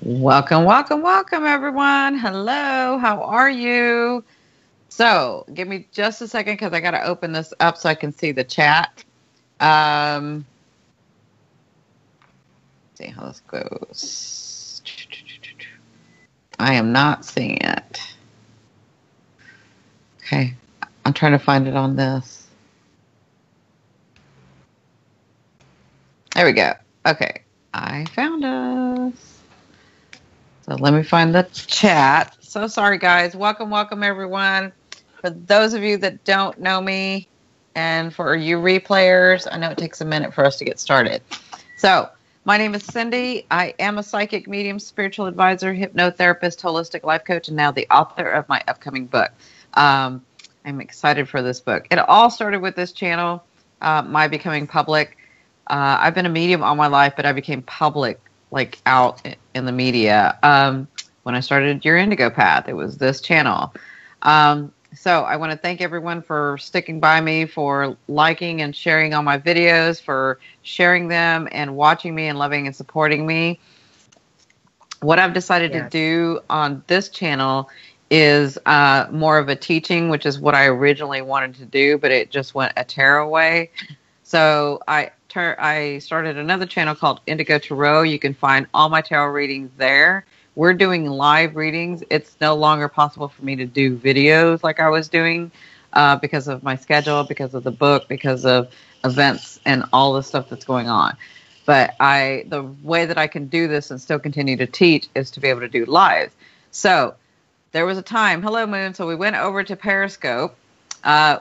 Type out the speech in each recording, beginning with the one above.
Welcome, welcome, welcome, everyone. Hello, how are you? So, give me just a second because I got to open this up so I can see the chat. See how this goes. I am not seeing it. Okay, I'm trying to find it on this. There we go. Okay, I found us. So let me find the chat. So sorry, guys. Welcome, welcome, everyone. For those of you that don't know me, and for you replayers, I know it takes a minute for us to get started. So my name is Cindy. I am a psychic medium, spiritual advisor, hypnotherapist, holistic life coach, and now the author of my upcoming book. I'm excited for this book. It all started with this channel, my becoming public. I've been a medium all my life, but I became public, like out in the media, when I started Your Indigo Path. It was this channel. So I want to thank everyone for sticking by me, for liking and sharing all my videos, for sharing them and watching me and loving and supporting me. What I've decided to do on this channel is more of a teaching, which is what I originally wanted to do, but it just went a tarot way. So I started another channel called Indigo Tarot. You can find all my tarot readings there. We're doing live readings. It's no longer possible for me to do videos like I was doing because of my schedule, because of the book, because of events and all the stuff that's going on. But the way that I can do this and still continue to teach is to be able to do live. So there was a time, hello Moon, so we went over to Periscope.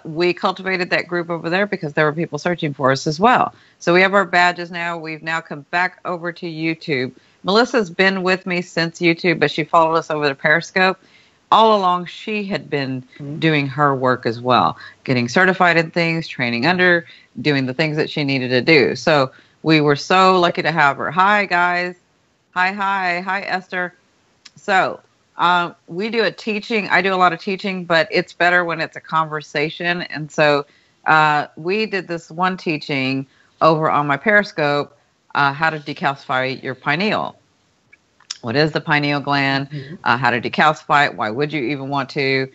We cultivated that group over there because there were people searching for us as well. So we have our badges now. We've now come back over to YouTube. Melissa's been with me since YouTube, but she followed us over to Periscope. All along, she had been doing her work as well, getting certified in things, training under, doing the things that she needed to do. So we were so lucky to have her. Hi, guys. Hi, Esther. So we do a teaching. I do a lot of teaching, but it's better when it's a conversation. And so we did this one teaching over on my Periscope, how to decalcify your pineal. What is the pineal gland? How to decalcify it? Why would you even want to?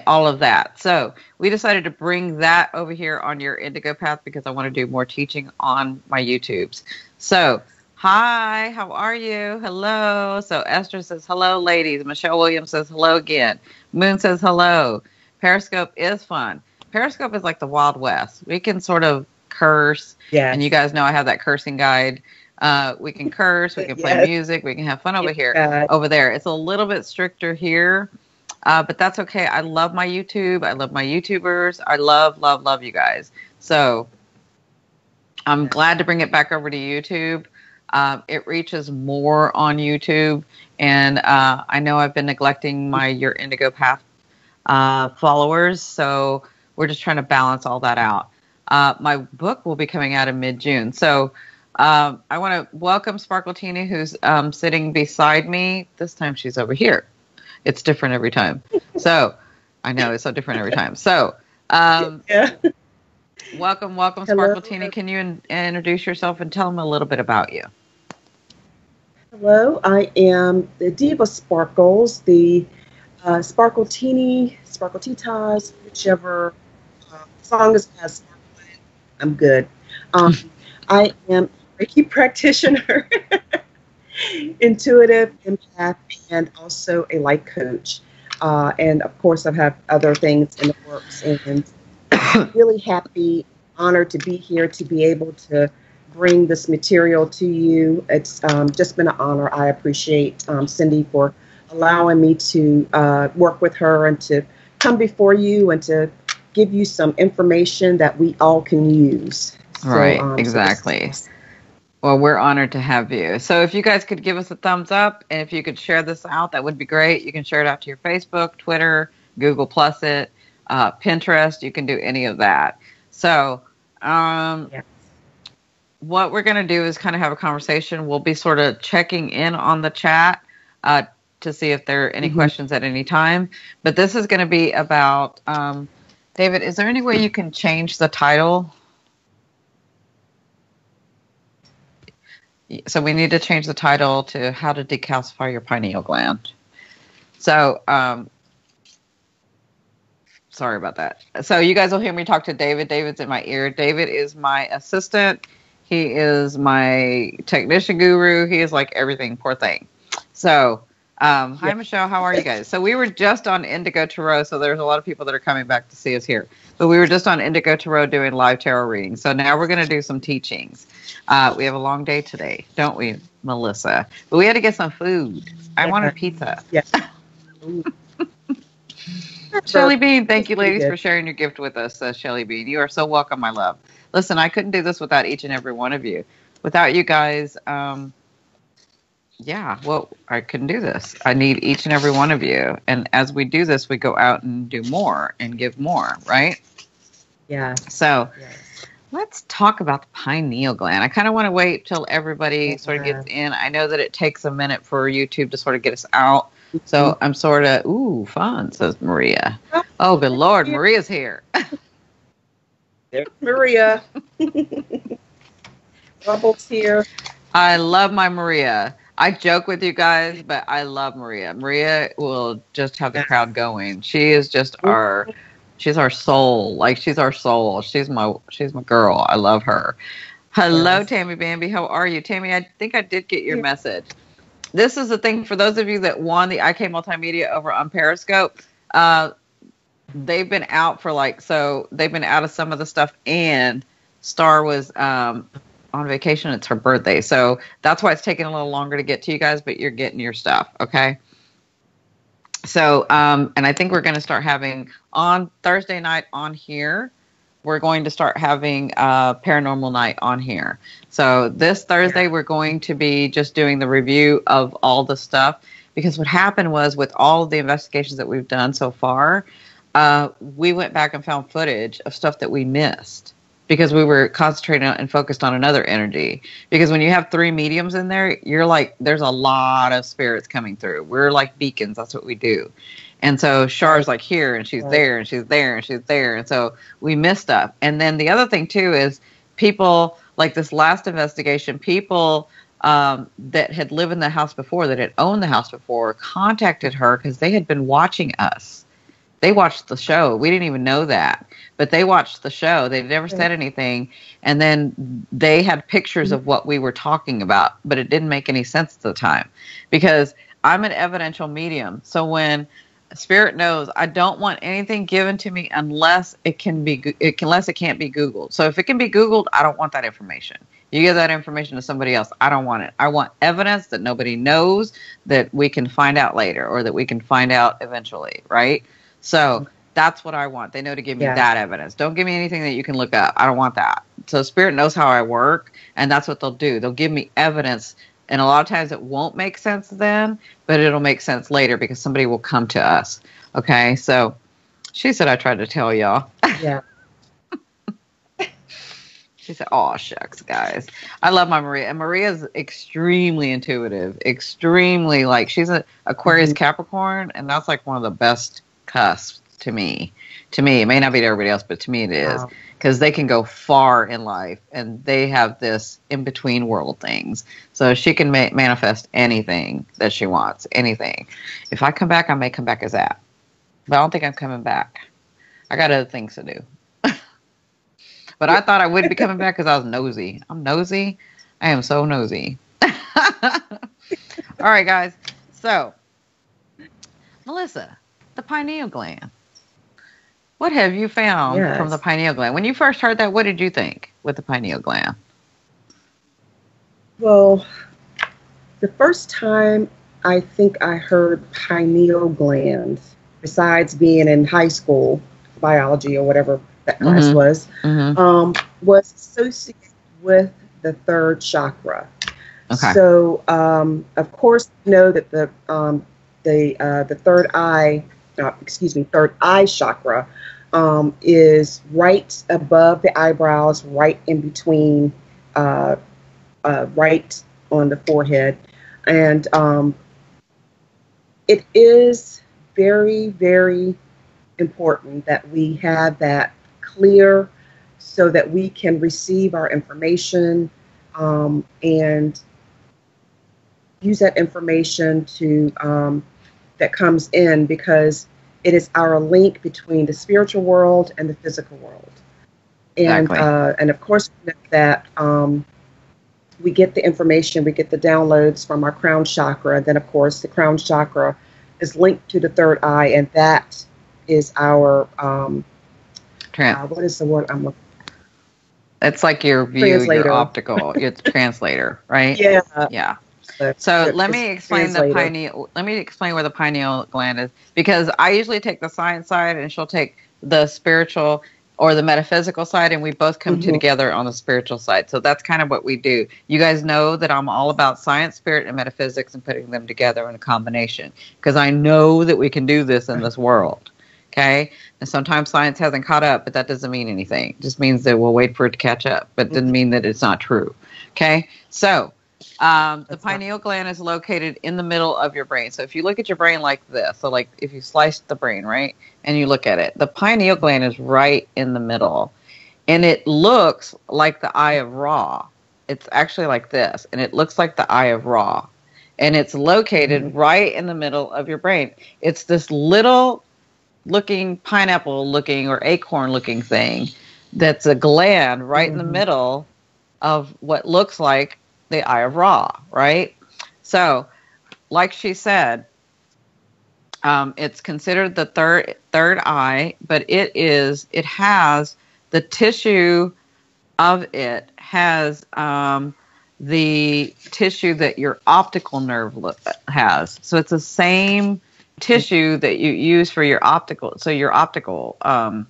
All of that. So we decided to bring that over here on Your Indigo Path because I want to do more teaching on my YouTubes. So hi, how are you? Hello. So Esther says, hello, ladies. Michelle Williams says, hello again. Moon says, hello. Periscope is fun. Periscope is like the Wild West. We can sort of curse. Yeah. And you guys know I have that cursing guide. We can curse. We can play music. We can have fun over here. Over there. It's a little bit stricter here. But that's okay. I love my YouTube. I love my YouTubers. I love you guys. So I'm glad to bring it back over to YouTube. It reaches more on YouTube, and I know I've been neglecting my Your Indigo Path followers, so we're just trying to balance all that out. My book will be coming out in mid-June, so I want to welcome Sparkletini, who's sitting beside me. This time she's over here. It's different every time. So I know it's so different every time. So welcome, Sparkletini. Can you introduce yourself and tell them a little bit about you? Hello, I am the Diva Sparkles, the Sparkletini, Sparkletitas, whichever song is best. I'm good. I am a Reiki practitioner, intuitive empath, and also a life coach. And of course, I have other things in the works, and really happy, honored to be here to be able to bring this material to you. It's just been an honor. I appreciate Cindy for allowing me to work with her and to come before you and to give you some information that we all can use. Right, exactly. Well, we're honored to have you. So if you guys could give us a thumbs up, and if you could share this out, that would be great. You can share it out to your Facebook, Twitter, Google Plus it, Pinterest. You can do any of that. So what we're going to do is kind of have a conversation. We'll be sort of checking in on the chat to see if there are any questions at any time. But this is going to be about, David, is there any way you can change the title? So we need to change the title to How to Decalcify Your Pineal Gland. So, sorry about that. So you guys will hear me talk to David. David's in my ear. David is my assistant. He is my technician guru. He is like everything. Poor thing. So, hi, Michelle. How are you guys? So we were just on Indigo Tarot. So there's a lot of people that are coming back to see us here. But we were just on Indigo Tarot doing live tarot readings. So now we're going to do some teachings. We have a long day today, don't we, Melissa? But we had to get some food. I wanted pizza. Yes. Shelly Bean, thank you, ladies, for sharing your gift with us, Shelly Bean. You are so welcome, my love. Listen, I couldn't do this without each and every one of you. Without you guys, I couldn't do this. I need each and every one of you. And as we do this, we go out and do more and give more, right? Yeah. So let's talk about the pineal gland. I kind of want to wait till everybody sort of gets in. I know that it takes a minute for YouTube to sort of get us out. So I'm sort of, fun, says Maria. Oh, good Lord, Maria's here. There's Maria. Rubble's here. I love my Maria. I joke with you guys, but I love Maria. Maria will just have the crowd going. She is just she's our soul. Like, she's our soul. She's my girl. I love her. Hello, Tammy Bambi. How are you? Tammy, I think I did get your message. This is the thing for those of you that won the IK Multimedia over on Periscope. They've been out they've been out of some of the stuff, and Star was on vacation. It's her birthday. So that's why it's taking a little longer to get to you guys, but you're getting your stuff. Okay. So, and I think we're going to start having on Thursday night on here. We're going to start having paranormal night on here. So this Thursday, we're going to be just doing the review of all the stuff, because what happened was, with all of the investigations that we've done so far, we went back and found footage of stuff that we missed because we were concentrating on and focused on another energy. Because when you have 3 mediums in there, you're like, there's a lot of spirits coming through. We're like beacons. That's what we do. And so Char's like here, and she's there, and she's there, and she's there. And so we missed stuff. And then the other thing, too, is people, like this last investigation, people that had lived in the house before, that had owned the house before, contacted her because they had been watching us. They watched the show. We didn't even know that. But they watched the show. They never said anything. And then they had pictures of what we were talking about. But it didn't make any sense at the time. Because I'm an evidential medium. So when Spirit knows, I don't want anything given to me unless it can't be Googled. So if it can be Googled, I don't want that information. You give that information to somebody else, I don't want it. I want evidence that nobody knows, that we can find out later, or that we can find out eventually, right? So that's what I want. They know to give me that evidence. Don't give me anything that you can look up. I don't want that. So Spirit knows how I work, and that's what they'll do. They'll give me evidence. And a lot of times it won't make sense then, but it'll make sense later because somebody will come to us. Okay, so she said I tried to tell y'all. Yeah. She said, oh, shucks, guys. I love my Maria. And Maria's extremely intuitive, extremely, like, she's an Aquarius Capricorn, and that's like one of the best cusps to me. To me, it may not be to everybody else, but to me it is. Because they can go far in life, and they have this in-between world things. So she can manifest anything that she wants, anything. If I come back, I may come back as that. But I don't think I'm coming back. I got other things to do. But I thought I would be coming back because I was nosy. I'm nosy. I am so nosy. All right, guys. So, Melissa, the pineal gland. What have you found from the pineal gland? When you first heard that, what did you think with the pineal gland? Well, the first time I think I heard pineal gland, besides being in high school, biology or whatever that class was associated with the third chakra. Okay. So, of course, you know that the third eye chakra is right above the eyebrows, right in between, right on the forehead. And it is very, very important that we have that clear so that we can receive our information and use that information to that comes in, because it is our link between the spiritual world and the physical world. And Exactly. and of course that we get the information, we get the downloads from our crown chakra. And then of course the crown chakra is linked to the third eye, and that is our what is the word I'm looking for? It's like your view, your Translator. optical, your translator, right? Yeah. Yeah. So So let it's me explain the translator. pineal. Let me explain where the pineal gland is, because I usually take the science side and she'll take the spiritual or the metaphysical side, and we both come together on the spiritual side. So that's kind of what we do. You guys know that I'm all about science, spirit, and metaphysics, and putting them together in a combination, because I know that we can do this in this world. Okay. And sometimes science hasn't caught up, but that doesn't mean anything. It just means that we'll wait for it to catch up, but it doesn't mean that it's not true. Okay. So the pineal gland is located in the middle of your brain. So if you look at your brain like this, so like if you slice the brain, right, and you look at it, the pineal gland is right in the middle, and it looks like the eye of Ra. It's actually like this, and it looks like the eye of Ra, and it's located right in the middle of your brain. It's this little looking pineapple looking or acorn looking thing that's a gland right in the middle of what looks like the eye of Ra, right? So, like she said, it's considered the third eye, but it has the tissue of it has the tissue that your optical nerve has. So it's the same tissue that you use for your optical. So your optical, your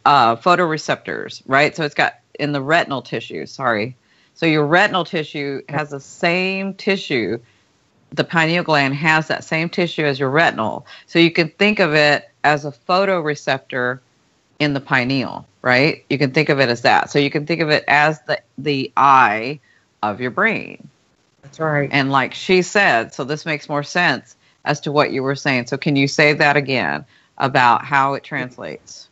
photoreceptors, right? So it's got in the retinal tissue. Sorry. So your retinal tissue has the same tissue. The pineal gland has that same tissue as your retinal. So you can think of it as a photoreceptor in the pineal, right? You can think of it as that. So you can think of it as the eye of your brain. That's right. And like she said, so this makes more sense as to what you were saying. So can you say that again about how it translates?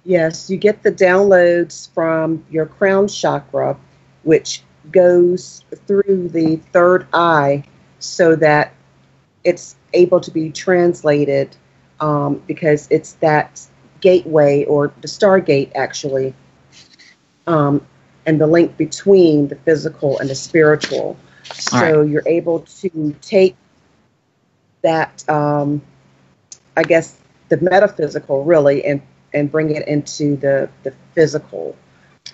Yes, you get the downloads from your crown chakra, which goes through the third eye so that it's able to be translated, because it's that gateway, or the stargate actually, and the link between the physical and the spiritual. So you're able to take that, I guess, the metaphysical really, and bring it into the physical.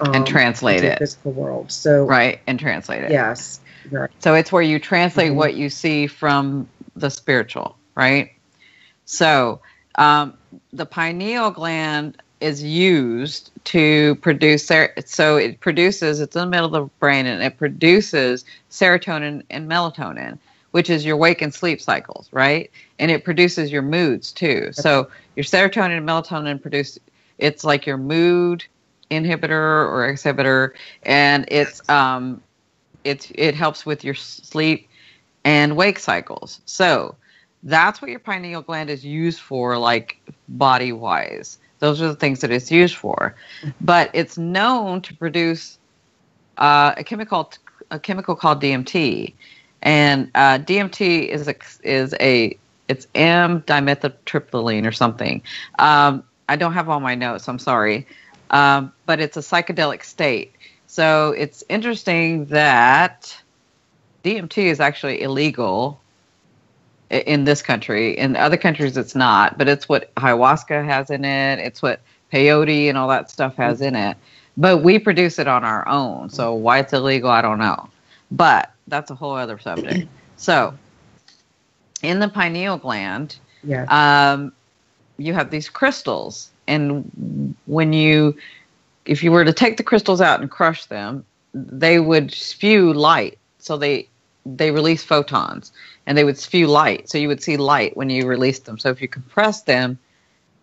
And translate it. The physical world. So right, and translate it. Yes. Right. So it's where you translate what you see from the spiritual, right? So the pineal gland is used to produce, so it produces, it's in the middle of the brain, and it produces serotonin and melatonin, which is your wake and sleep cycles, right? And it produces your moods too. So your serotonin and melatonin produce, it's like your mood inhibitor or exhibitor, and it helps with your sleep and wake cycles. So that's what your pineal gland is used for, like body wise. Those are the things that it's used for. But it's known to produce a chemical called DMT, and DMT it's M-dimethyltryptamine or something. I don't have all my notes. I'm sorry, but it's a psychedelic state. So it's interesting that DMT is actually illegal in this country. In other countries, it's not, but it's what ayahuasca has in it. It's what peyote and all that stuff has in it. But we produce it on our own. So why it's illegal, I don't know. But that's a whole other subject. So in the pineal gland, you have these crystals. And if you were to take the crystals out and crush them, they would spew light. So they release photons, and they would spew light. So you would see light when you release them. So if you compress them,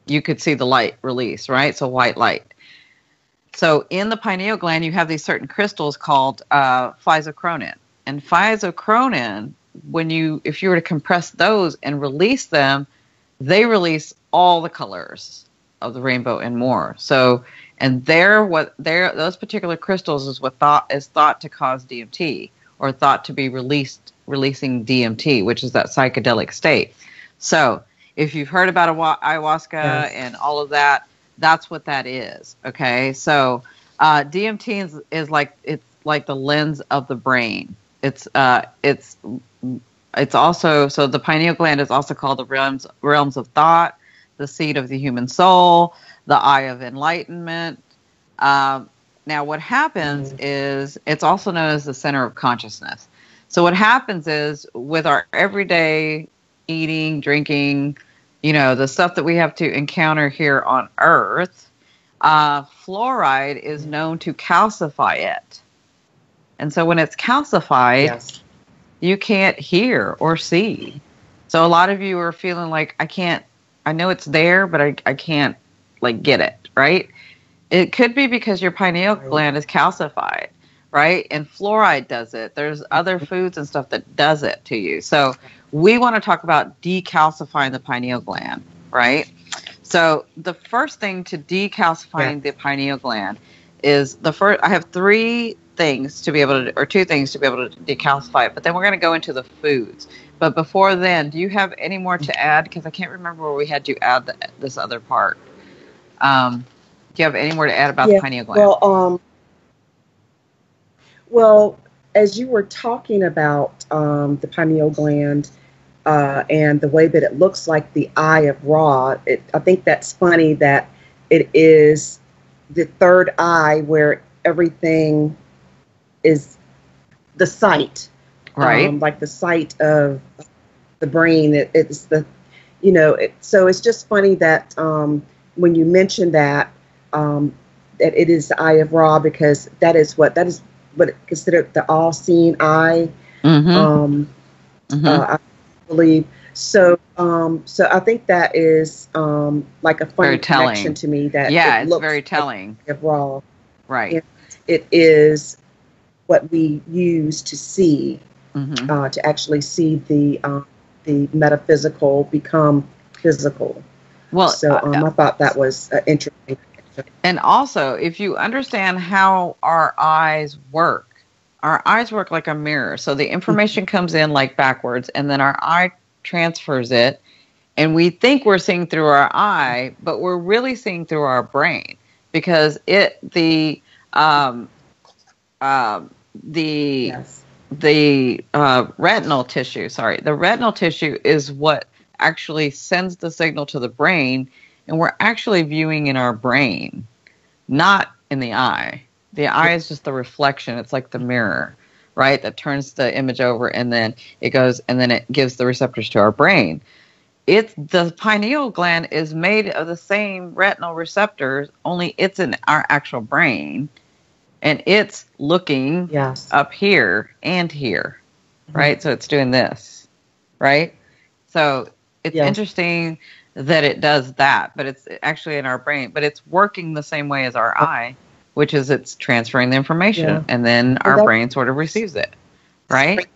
you could see the light release, right? So white light. So in the pineal gland, you have these certain crystals called physochronin. And physochronin, if you were to compress those and release them, they release all the colors of the rainbow and more. So, and those particular crystals is what is thought to cause DMT, or thought to be releasing DMT, which is that psychedelic state. So if you've heard about ayahuasca Yes. and all of that, that's what that is. Okay. So DMT is like, it's like the lens of the brain. It's also, so the pineal gland is also called the realms of thought, the seat of the human soul, the eye of enlightenment. Now what happens is it's also known as the center of consciousness. So what happens is with our everyday eating, drinking, the stuff that we have to encounter here on Earth, fluoride is known to calcify it. And so when it's calcified, Yes. you can't hear or see. So a lot of you are feeling like, I know it's there, but I can't get it, right? It could be because your pineal gland is calcified, right? And fluoride does it. There's other foods and stuff that does it to you. So we want to talk about decalcifying the pineal gland, right? So the first thing to decalcifying the pineal gland is I have three things to be able to, or two things to be able to decalcify it, but then we're going to go into the foods. But before then, do you have any more to add? Because I can't remember where we had you add this other part. Do you have any more to add about the pineal gland? Well, as you were talking about the pineal gland and the way that it looks like the eye of Ra, I think that's funny that it is the third eye where everything is the sight, right? Like the sight of the brain. It's the, so it's just funny that when you mention that it is the eye of Ra, because that is what considered the all-seeing eye. I believe so. So I think that is like a funny connection to me. That it's very telling. Of Ra, right? And it is what we use to see, to actually see the metaphysical become physical. Well, so I thought that was interesting. And also, if you understand how our eyes work like a mirror. So the information comes in like backwards, and then our eye transfers it, and we think we're seeing through our eye, but we're really seeing through our brain, because the retinal tissue, the retinal tissue is what actually sends the signal to the brain, and we're actually viewing in our brain, not in the eye. The eye is just the reflection. It's like the mirror, right? That turns the image over, and then it goes, and then it gives the receptors to our brain. The pineal gland is made of the same retinal receptors, only it's in our actual brain, and it's looking up here and here, right? So it's doing this, right? So it's interesting that it does that, but it's actually in our brain, but it's working the same way as our eye, which is it's transferring the information, and then our brain sort of receives it, right?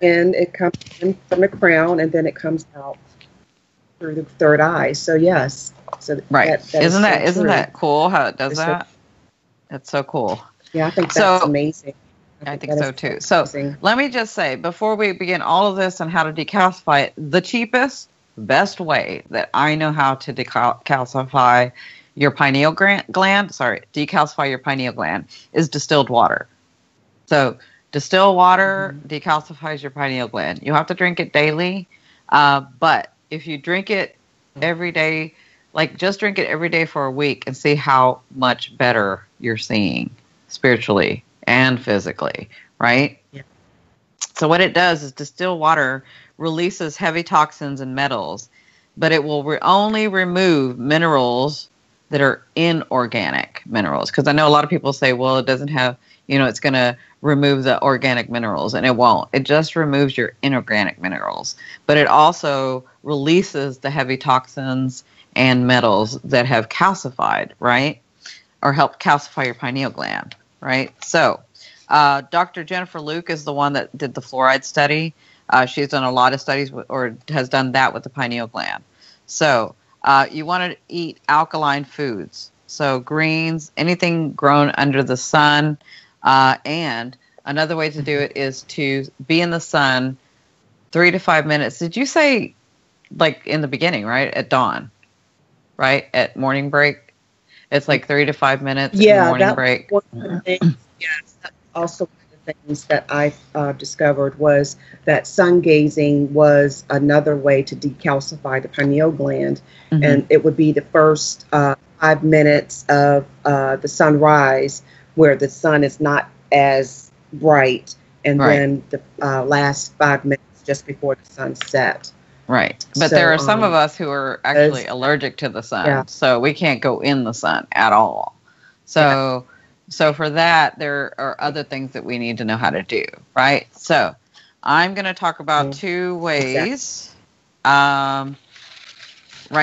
And it comes in from the crown, and then it comes out through the third eye. So yes, so right. Isn't that cool how it does that? That's so cool. Yeah, I think that's amazing. I think so too. So let me just say, before we begin all of this on how to decalcify it, the cheapest, best way that I know how to decalcify your pineal gland, decalcify your pineal gland, is distilled water. So distilled water decalcifies your pineal gland. You have to drink it daily, but if you drink it every day, just drink it every day for a week and see how much better you're seeing spiritually and physically, right? Yeah. So what it does is distilled water releases heavy toxins and metals, but it will only remove minerals that are inorganic minerals. Because I know a lot of people say, well, it doesn't have, it's going to remove the organic minerals, and it won't. It just removes your inorganic minerals, but it also releases the heavy toxins and metals that have calcified, right? Or help calcify your pineal gland, right? So Dr. Jennifer Luke is the one that did the fluoride study. She's done a lot of studies or has done that with the pineal gland. So you want to eat alkaline foods. So greens, anything grown under the sun, and another way to do it is to be in the sun 3 to 5 minutes. Did you say like in the beginning, right? At dawn, right? At morning break? It's like 3 to 5 minutes in the morning break. One of the things, yes, that's also one of the things that I discovered was that sun gazing was another way to decalcify the pineal gland. Mm-hmm. And it would be the first 5 minutes of the sunrise where the sun is not as bright, and then the last 5 minutes just before the sun set. Right. But so, there are some of us who are actually allergic to the sun, so we can't go in the sun at all. So so for that, there are other things that we need to know how to do, right? So I'm going to talk about 2 ways. Right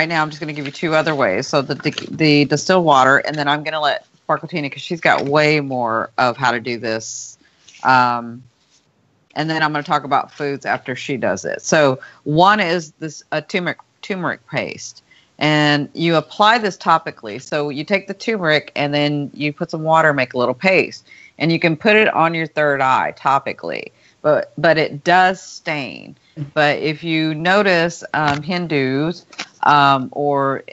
now, I'm just going to give you 2 other ways. So the distilled water, and then I'm going to let Sparkletini, because she's got way more of how to do this. And then I'm going to talk about foods after she does it. So one is this turmeric paste, and you apply this topically. So you take the turmeric and then you put some water, make a little paste, and you can put it on your third eye topically. But it does stain. But if you notice, Hindus or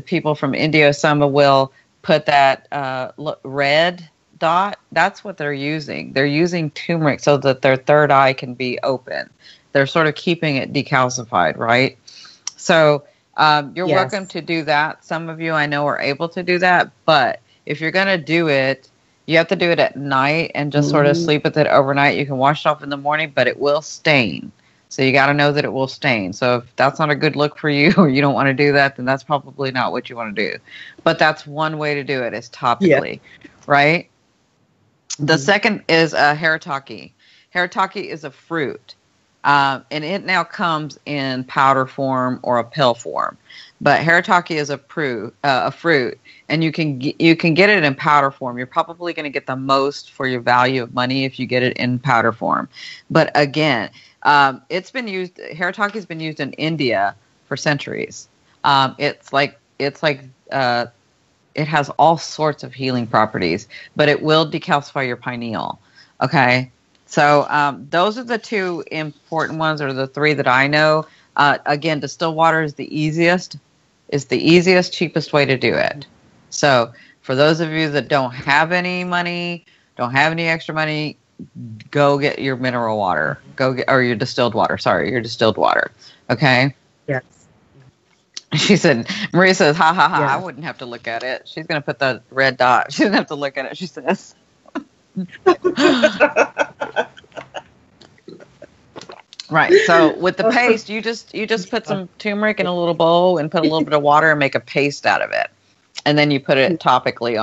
people from India, some will put that red dot. That's what they're using. They're using turmeric so that their third eye can be open. They're sort of keeping it decalcified, right? So you're welcome to do that. Some of you I know are able to do that, but if you're going to do it, you have to do it at night and just sort of sleep with it overnight. You can wash it off in the morning, but it will stain. So you got to know that it will stain. So if that's not a good look for you, or you don't want to do that, then that's probably not what you want to do. But that's one way to do it, is topically, right? The second is haritaki. Haritaki is a fruit, and it now comes in powder form or a pill form. But haritaki is a fruit, and you can get it in powder form. You're probably going to get the most for your value of money if you get it in powder form. But again, it's been used. Haritaki has been used in India for centuries. It has all sorts of healing properties, but it will decalcify your pineal. Okay, so those are the 2 important ones, or the 3 that I know. Again, distilled water is the easiest. It's the easiest, cheapest way to do it. So for those of you that don't have any money, don't have any extra money, go get your mineral water. Or your distilled water. Sorry, your distilled water. Okay? Yes. She said, Maria says, ha, ha, ha, I wouldn't have to look at it. She's going to put the red dot. She doesn't have to look at it, she says. Right. So with the paste, you just put some turmeric in a little bowl and put a little bit of water and make a paste out of it. And then you put it topically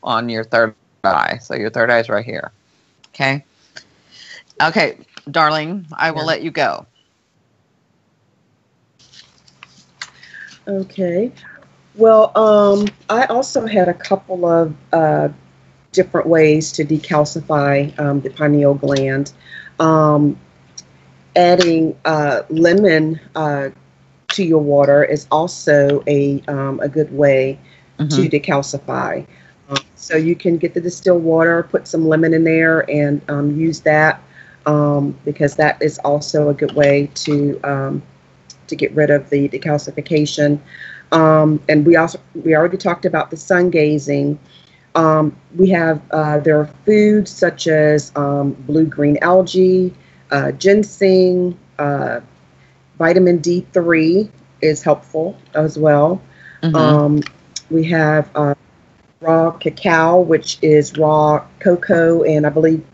on your third eye. So your third eye is right here. Okay. Okay, darling, I will let you go. Okay. Well, I also had a couple of different ways to decalcify the pineal gland. Adding lemon to your water is also a good way to decalcify. So you can get the distilled water, put some lemon in there, and use that because that is also a good way to get rid of the decalcification. And we already talked about the sun gazing. We have there are foods such as blue-green algae, ginseng, vitamin D3 is helpful as well. We have raw cacao, which is raw cocoa and I believe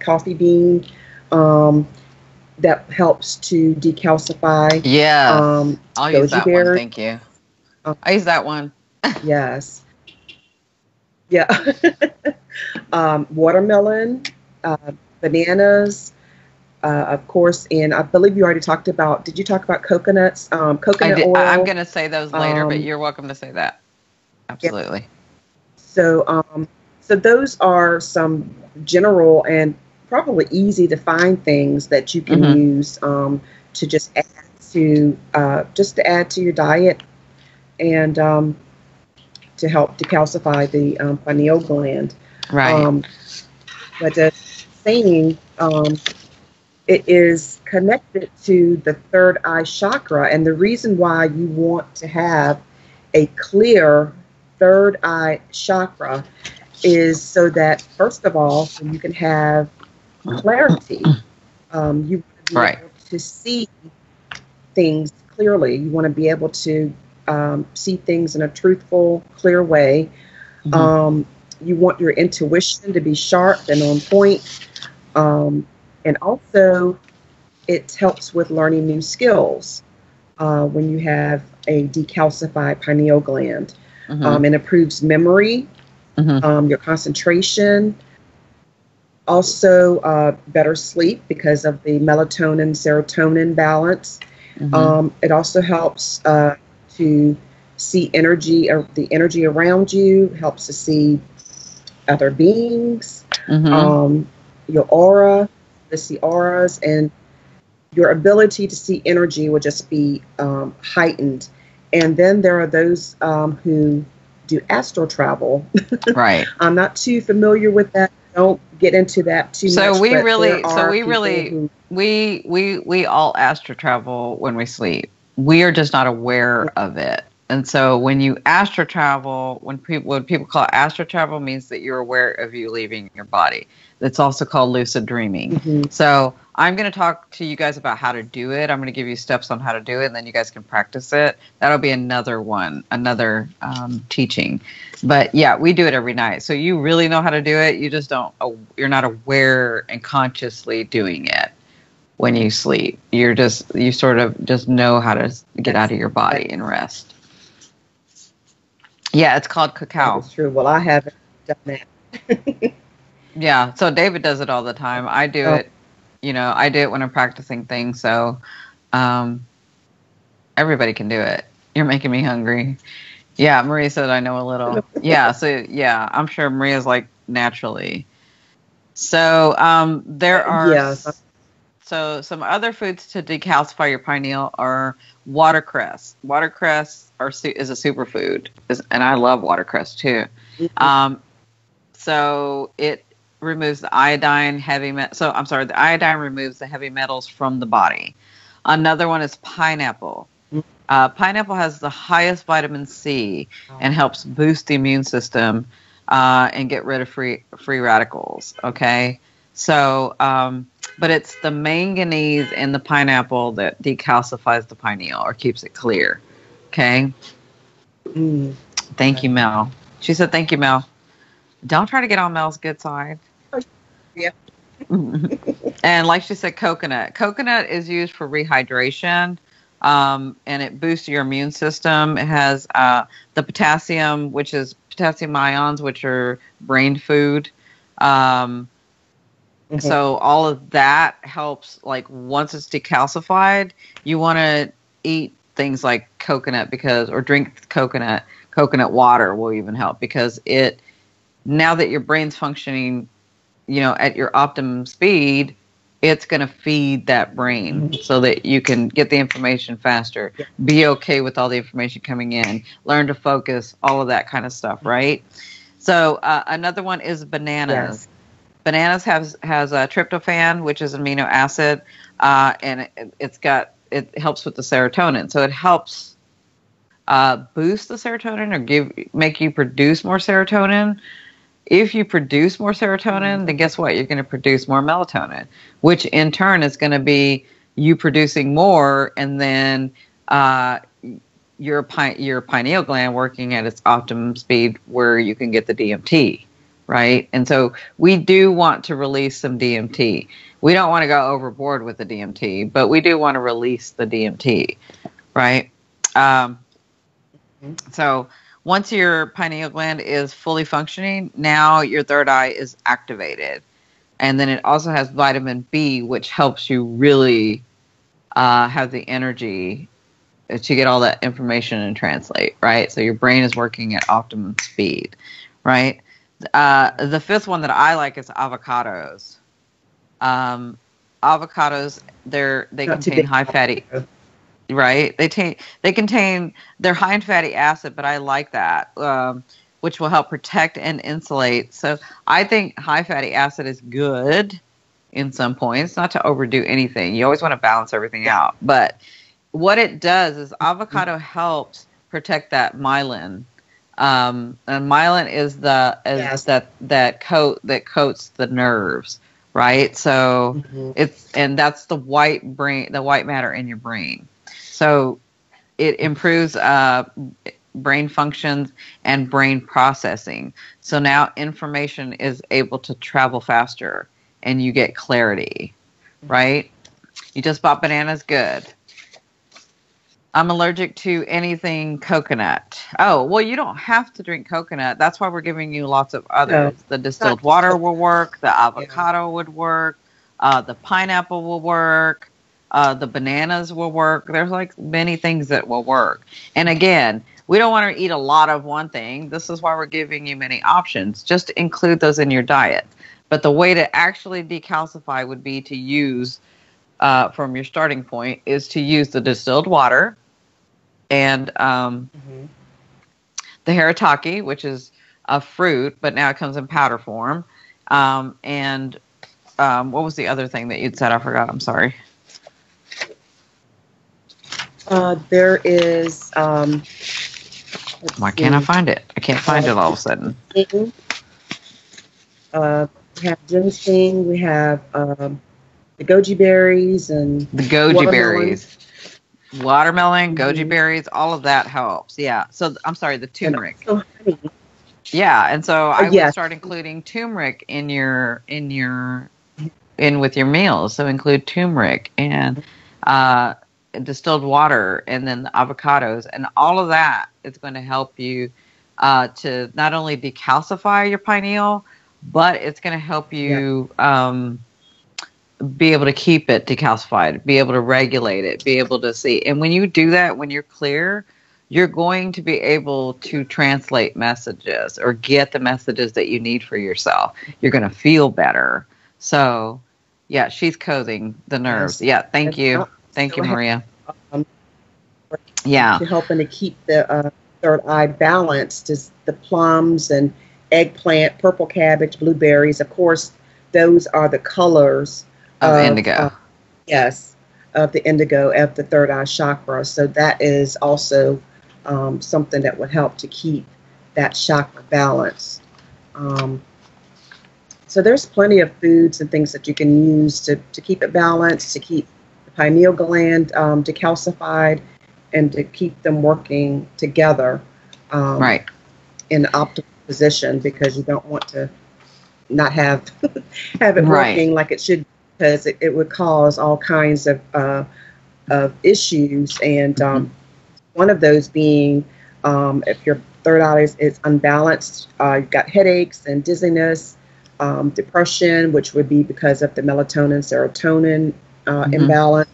coffee bean, that helps to decalcify. Yeah, I'll use that one. Thank you. I use that one. Yes. Yeah. Watermelon, bananas, of course, and I believe you already talked about. Did you talk about coconuts? Coconut oil. I'm going to say those later, but you're welcome to say that. Absolutely. Yeah. So those are some general and probably easy to find things that you can use to just add to your diet and to help decalcify the pineal gland. Right. But the saying, it is connected to the third eye chakra. And the reason why you want to have a clear third eye chakra is so that, first of all, you can have clarity. You want to be able to see things clearly. You want to be able to see things in a truthful, clear way. You want your intuition to be sharp and on point. And also, it helps with learning new skills when you have a decalcified pineal gland. It improves memory, your concentration, also better sleep because of the melatonin-serotonin balance. It also helps to see energy, or the energy around you, helps to see other beings, your aura, to see auras, and your ability to see energy will just be heightened. And then there are those who do astral travel. Right. I'm not too familiar with that. Don't get into that too much. So we all astral travel when we sleep. We are just not aware of it. And so when you astral travel, when people call it astral travel, means that you're aware of you leaving your body. That's also called lucid dreaming. So I'm going to talk to you guys about how to do it. I'm going to give you steps on how to do it, and then you guys can practice it. That'll be another teaching. But yeah, we do it every night. So you really know how to do it. You just you're not aware and consciously doing it when you sleep. You sort of just know how to get out of your body and rest. Yeah, it's called cacao. That's true. Well, I haven't done that. Yeah, so David does it all the time. I do it, I do it when I'm practicing things. So everybody can do it. You're making me hungry. Yeah, Maria said I know a little. Yeah, so yeah, I'm sure Maria's like naturally. So there are so some other foods to decalcify your pineal are watercress. Watercress is a superfood, and I love watercress too. So it removes the iodine, the iodine removes the heavy metals from the body. Another one is pineapple. Pineapple has the highest vitamin C and helps boost the immune system and get rid of free radicals. Okay, so but it's the manganese in the pineapple that decalcifies the pineal or keeps it clear. Okay. Thank you, Mel. She said, "Thank you, Mel." Don't try to get on Mel's good side. Yeah. And like she said, coconut. Coconut is used for rehydration, and it boosts your immune system. It has the potassium, which is potassium ions, which are brain food. So all of that helps. Like once it's decalcified, you want to eat things like coconut or drink coconut water will even help because now that your brain's functioning, at your optimum speed, it's going to feed that brain so that you can get the information faster, be okay with all the information coming in, learn to focus, all of that kind of stuff, right? So another one is bananas. Yes. Bananas has a tryptophan, which is amino acid, and it helps with the serotonin. So it helps boost the serotonin or make you produce more serotonin. If you produce more serotonin, then guess what? You're going to produce more melatonin, which in turn is going to be you producing more, and then your pineal gland working at its optimum speed where you can get the DMT, right? And so we do want to release some DMT. We don't want to go overboard with the DMT, but we do want to release the DMT, right? So once your pineal gland is fully functioning, now your third eye is activated. And then it also has vitamin B, which helps you really have the energy to get all that information and translate, right? So your brain is working at optimum speed, right? The fifth one that I like is avocados. Avocados, they contain high fatty... Right. They're high in fatty acid, but I like that, which will help protect and insulate. So I think high fatty acid is good in some points, not to overdo anything. You always want to balance everything out. But what it does is avocado helps protect that myelin. And myelin is that coats the nerves, right? So that's the white matter in your brain. So it improves brain functions and brain processing. So now information is able to travel faster and you get clarity, right? You just bought bananas, good. I'm allergic to anything coconut. Oh, well, you don't have to drink coconut. That's why we're giving you lots of others. No, the distilled water will work. The avocado would work. The pineapple will work. The bananas will work. There's like many things that will work. And again, we don't want to eat a lot of one thing. This is why we're giving you many options. Just include those in your diet. But the way to actually decalcify would be to use, from your starting point, is to use the distilled water and the haritaki, which is a fruit, but now it comes in powder form. And what was the other thing that you'd said? I forgot. I'm sorry. There is... why can't I find it? I can't find it all of a sudden. We have ginseng, we have the goji berries and the goji berries, watermelon, goji berries, all of that helps. Yeah. So I'm sorry, the turmeric. And also honey. Yeah, and so I would start including turmeric in with your meals. So include turmeric and distilled water, and then the avocados, and all of that is going to help you to not only decalcify your pineal, but it's going to help you be able to keep it decalcified, be able to regulate it, be able to see. And when you do that, when you're clear, you're going to be able to translate messages or get the messages that you need for yourself. You're going to feel better. So, yeah, she's coating the nerves. Yeah, thank you. Thank you, Maria. To helping to keep the third eye balanced is the plums and eggplant, purple cabbage, blueberries. Of course, those are the colors of indigo. Of the indigo, of the third eye chakra. So that is also something that would help to keep that chakra balanced. So there's plenty of foods and things that you can use to keep it balanced, to keep the pineal gland decalcified, and to keep them working together in an optimal position, because you don't want to not have it working like it should, because it would cause all kinds of issues, and one of those being if your third eye is unbalanced, you've got headaches and dizziness, depression, which would be because of the melatonin serotonin imbalance,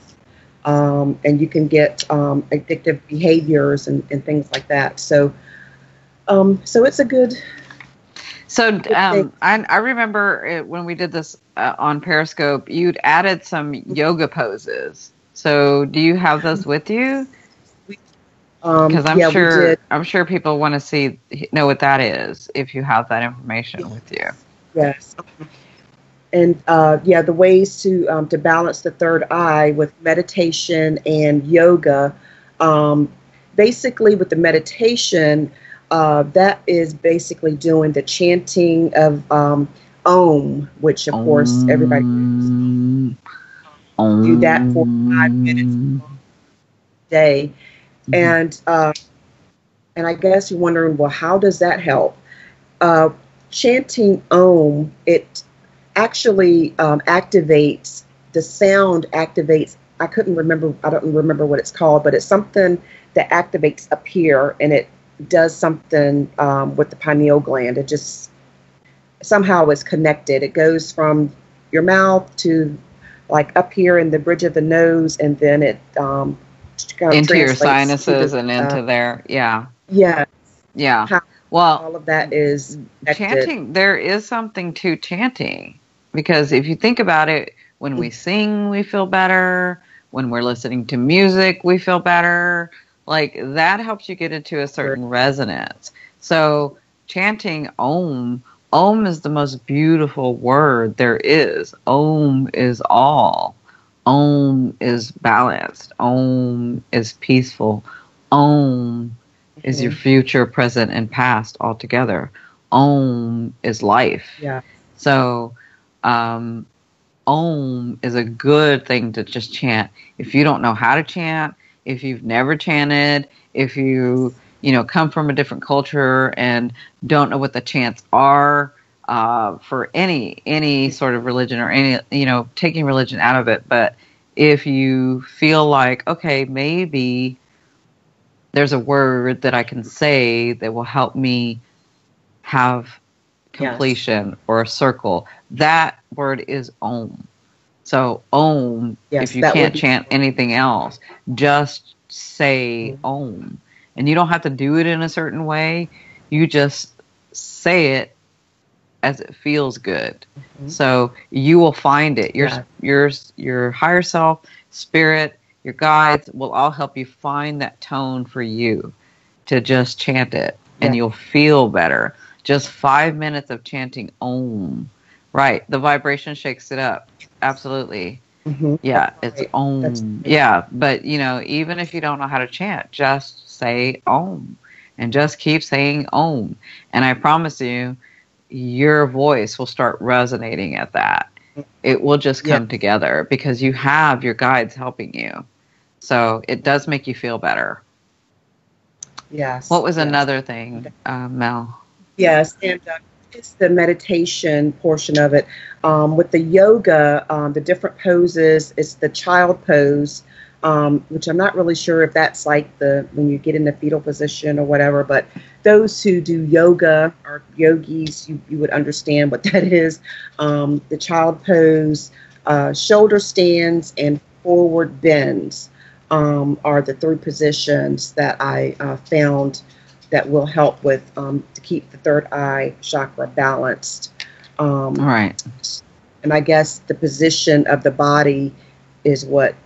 and you can get addictive behaviors and things like that. So it's a good. So I remember when we did this on Periscope, you'd added some yoga poses. So do you have those with you? Because I'm sure people want to know what that is if you have that information with you. Yes. And the ways to balance the third eye with meditation and yoga. Basically, with the meditation, that is basically doing the chanting of Om, which of course everybody do that for 5 minutes a day. And I guess you're wondering, well, how does that help? Chanting Om, it actually activates, the sound activates, I don't remember what it's called, but it's something that activates up here, and it does something with the pineal gland. It just somehow is connected. It goes from your mouth to like up here in the bridge of the nose, and then it into your sinuses and into there. Yeah. Well, all of that is chanting. There is something to chanting, because if you think about it, when we sing, we feel better. When we're listening to music, we feel better. Like, that helps you get into a certain resonance. So chanting Om Om is the most beautiful word there is. Om is all. Om is balanced. Om is peaceful. Om is your future, present, and past all together. Om is life. Yeah. So, Om is a good thing to just chant. If you don't know how to chant, if you've never chanted, if you come from a different culture and don't know what the chants are for any sort of religion or any, taking religion out of it. But if you feel like, okay, maybe there's a word that I can say that will help me have completion or a circle, that word is Om. So Om, if you can't chant anything else, just say Om. And you don't have to do it in a certain way. You just say it as it feels good. So you will find it. Your higher self, spirit, your guides will all help you find that tone for you to just chant it. And you'll feel better. Just 5 minutes of chanting Om. Right. The vibration shakes it up. Absolutely. Yeah, it's Om. Yeah, but even if you don't know how to chant, just say Om and just keep saying Om. And I promise you, your voice will start resonating at that. It will just come together because you have your guides helping you. So it does make you feel better. Yes. What was another thing, Mel? Yes, and it's the meditation portion of it. With the yoga, the different poses, it's the child pose, which I'm not really sure if that's like when you get in the fetal position or whatever, but those who do yoga or yogis, you would understand what that is. The child pose, shoulder stands, and forward bends are the 3 positions that I found that will help with to keep the third eye chakra balanced. Right. And I guess the position of the body is what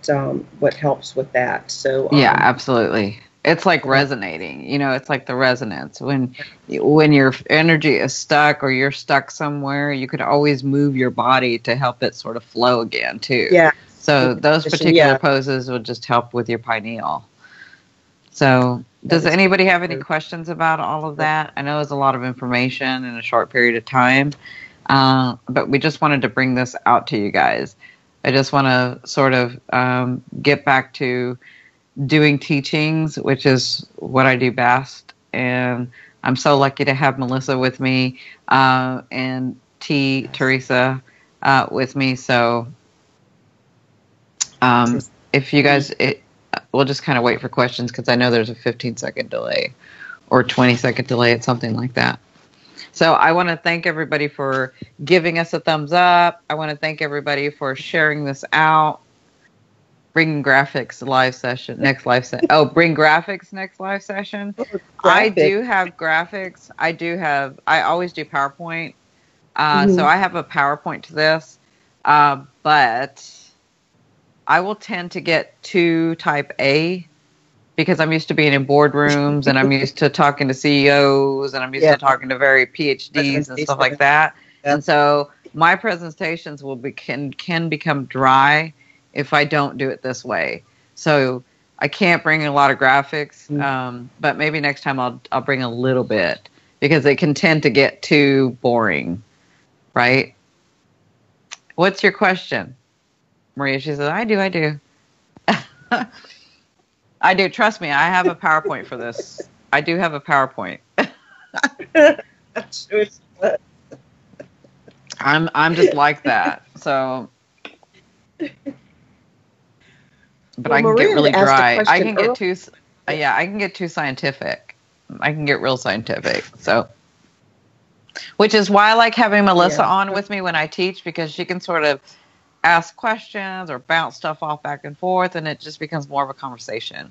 helps with that. So yeah, absolutely. It's like resonating. It's like the resonance. When your energy is stuck or you're stuck somewhere, you could always move your body to help it sort of flow again too. Yeah. So those particular poses will just help with your pineal. So does anybody have any questions about all of that? I know it's a lot of information in a short period of time, but we just wanted to bring this out to you guys. I just want to sort of get back to doing teachings, which is what I do best. And I'm so lucky to have Melissa with me and Teresa with me. So if you guys... we'll just kind of wait for questions because I know there's a 15-second delay or 20-second delay. It's something like that. So I want to thank everybody for giving us a thumbs up. I want to thank everybody for sharing this out. Bring graphics live session, next live session. Oh, bring graphics next live session. I do have graphics. I always do PowerPoint. So I have a PowerPoint to this. But I will tend to get too type A because I'm used to being in boardrooms and I'm used to talking to CEOs and I'm used to talking to very PhDs and stuff like that. And so my presentations can become dry if I don't do it this way. So I can't bring a lot of graphics, but maybe next time I'll bring a little bit because it can tend to get too boring, right? What's your question? Maria, she says, I do. I do. Trust me, I have a PowerPoint for this. I do have a PowerPoint. I'm just like that. So, but I can get really dry. I can get too. Yeah, I can get too scientific. I can get real scientific. So, which is why I like having Melissa on with me when I teach because she can sort of ask questions or bounce stuff off back and forth, and it just becomes more of a conversation,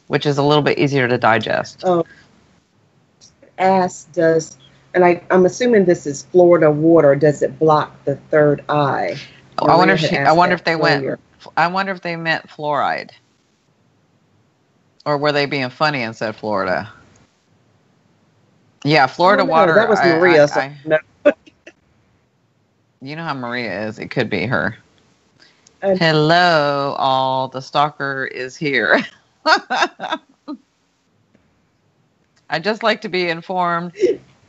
which is a little bit easier to digest. Oh, and I'm assuming this is Florida water. Does it block the third eye? I wonder if they meant fluoride, or were they being funny and said Florida? Yeah, Florida water. That was Maria. You know how Maria is. It could be her. And Hello, all. The stalker is here. I just like to be informed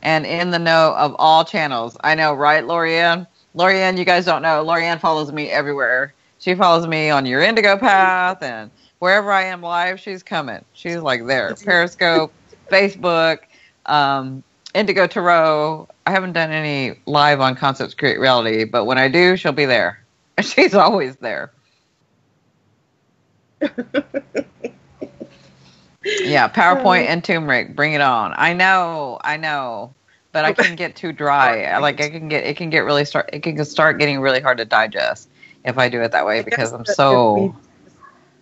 and in the know of all channels. I know, right, Lorianne? Lorianne, you guys don't know. Lorianne follows me everywhere. She follows me on your Indigo path, and wherever I am live, she's coming. She's like there. Periscope, Facebook, Indigo Tarot. I haven't done any live on Concepts Create Reality, but when I do, she'll be there. She's always there. Yeah, PowerPoint and turmeric, bring it on. I know, but I can get too dry. Like it can get really it can start getting really hard to digest if I do it that way because I'm so.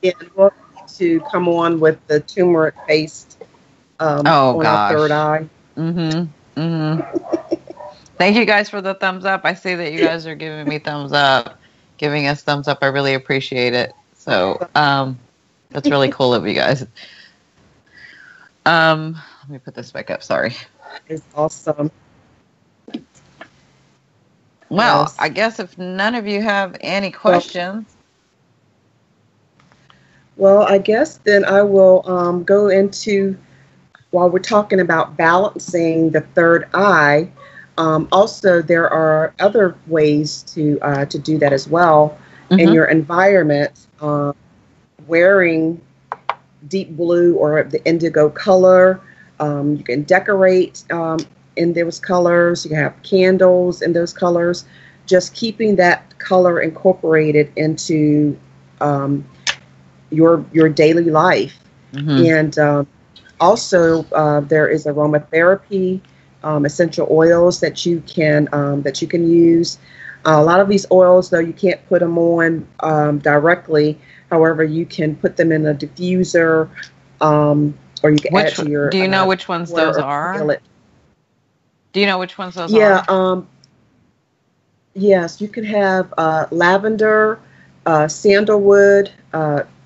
Yeah, we'll need to come on with the turmeric paste on our third eye. Thank you guys for the thumbs up. I see that you guys are giving me thumbs up, giving us thumbs up. I really appreciate it. So that's really cool of you guys. Let me put this back up. Sorry. It's awesome. Well, yes. I guess if none of you have any questions. Well, I guess then I will go into, while we're talking about balancing the third eye, also there are other ways to do that as well in your environment. Wearing deep blue or the indigo color. You can decorate in those colors. You can have candles in those colors. Just keeping that color incorporated into your daily life. And also there is aromatherapy, essential oils that you can use. A lot of these oils, though, you can't put them on directly. However, you can put them in a diffuser, or you can add to your. Do you know which ones those are? Do you know which ones those are? Yeah. Yes, you can have lavender, sandalwood,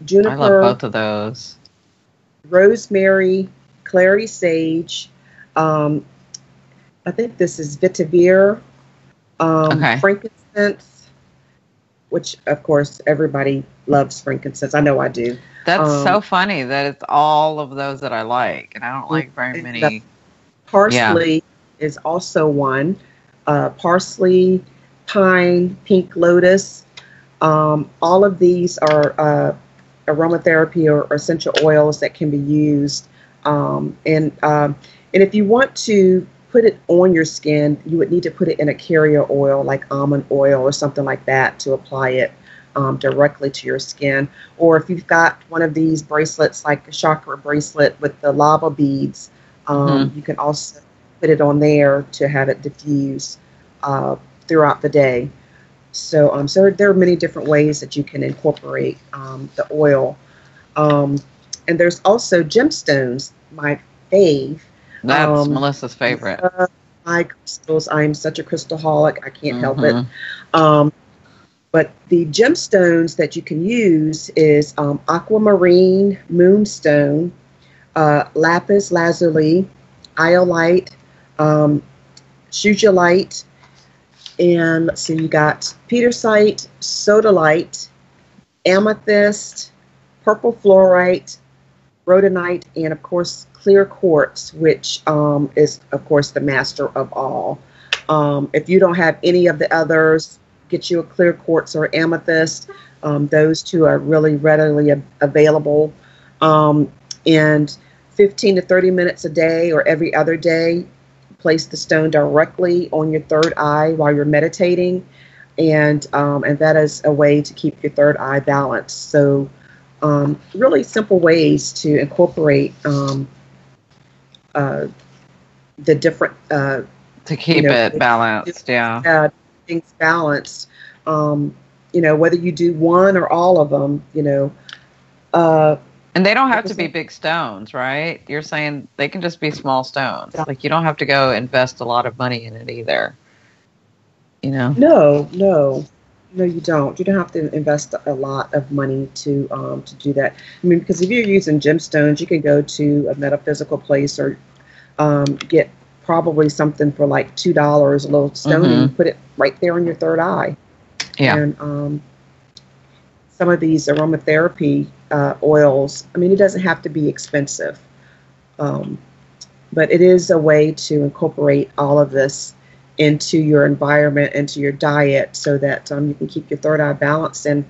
juniper. I love both of those. Rosemary, clary sage. I think this is vetiver. Frankincense, which of course everybody loves frankincense. I know I do. That's so funny that it's all of those that I like, and I don't like very many. Parsley is also one. Parsley, pine, pink lotus. All of these are aromatherapy or essential oils that can be used. And if you want to put it on your skin, you would need to put it in a carrier oil like almond oil or something like that to apply it directly to your skin. Or if you've got one of these bracelets like a chakra bracelet with the lava beads, you can also put it on there to have it diffuse throughout the day. So, so there are many different ways that you can incorporate the oil. And there's also gemstones, my fave. That's Melissa's favorite. My crystals. I'm such a crystalholic. I can't help it. But the gemstones that you can use is aquamarine, moonstone, lapis lazuli, iolite, sugilite, and let's see, you got petersite, sodalite, amethyst, purple fluorite, rhodonite, and of course clear quartz, which is of course the master of all. If you don't have any of the others, get you a clear quartz or amethyst. Those two are really readily available. And 15 to 30 minutes a day or every other day, place the stone directly on your third eye while you're meditating, and that is a way to keep your third eye balanced. So really simple ways to incorporate the different to keep it balanced, things balanced. Whether you do one or all of them, and they don't have to be big stones, right? You're saying they can just be small stones. Like you don't have to go invest a lot of money in it either. No, you don't. You don't have to invest a lot of money to do that. I mean, because if you're using gemstones, you can go to a metaphysical place or get probably something for like $2, a little stone, and you put it right there in your third eye. Yeah. And some of these aromatherapy oils, I mean, it doesn't have to be expensive, but it is a way to incorporate all of this into your environment, into your diet, so that you can keep your third eye balanced and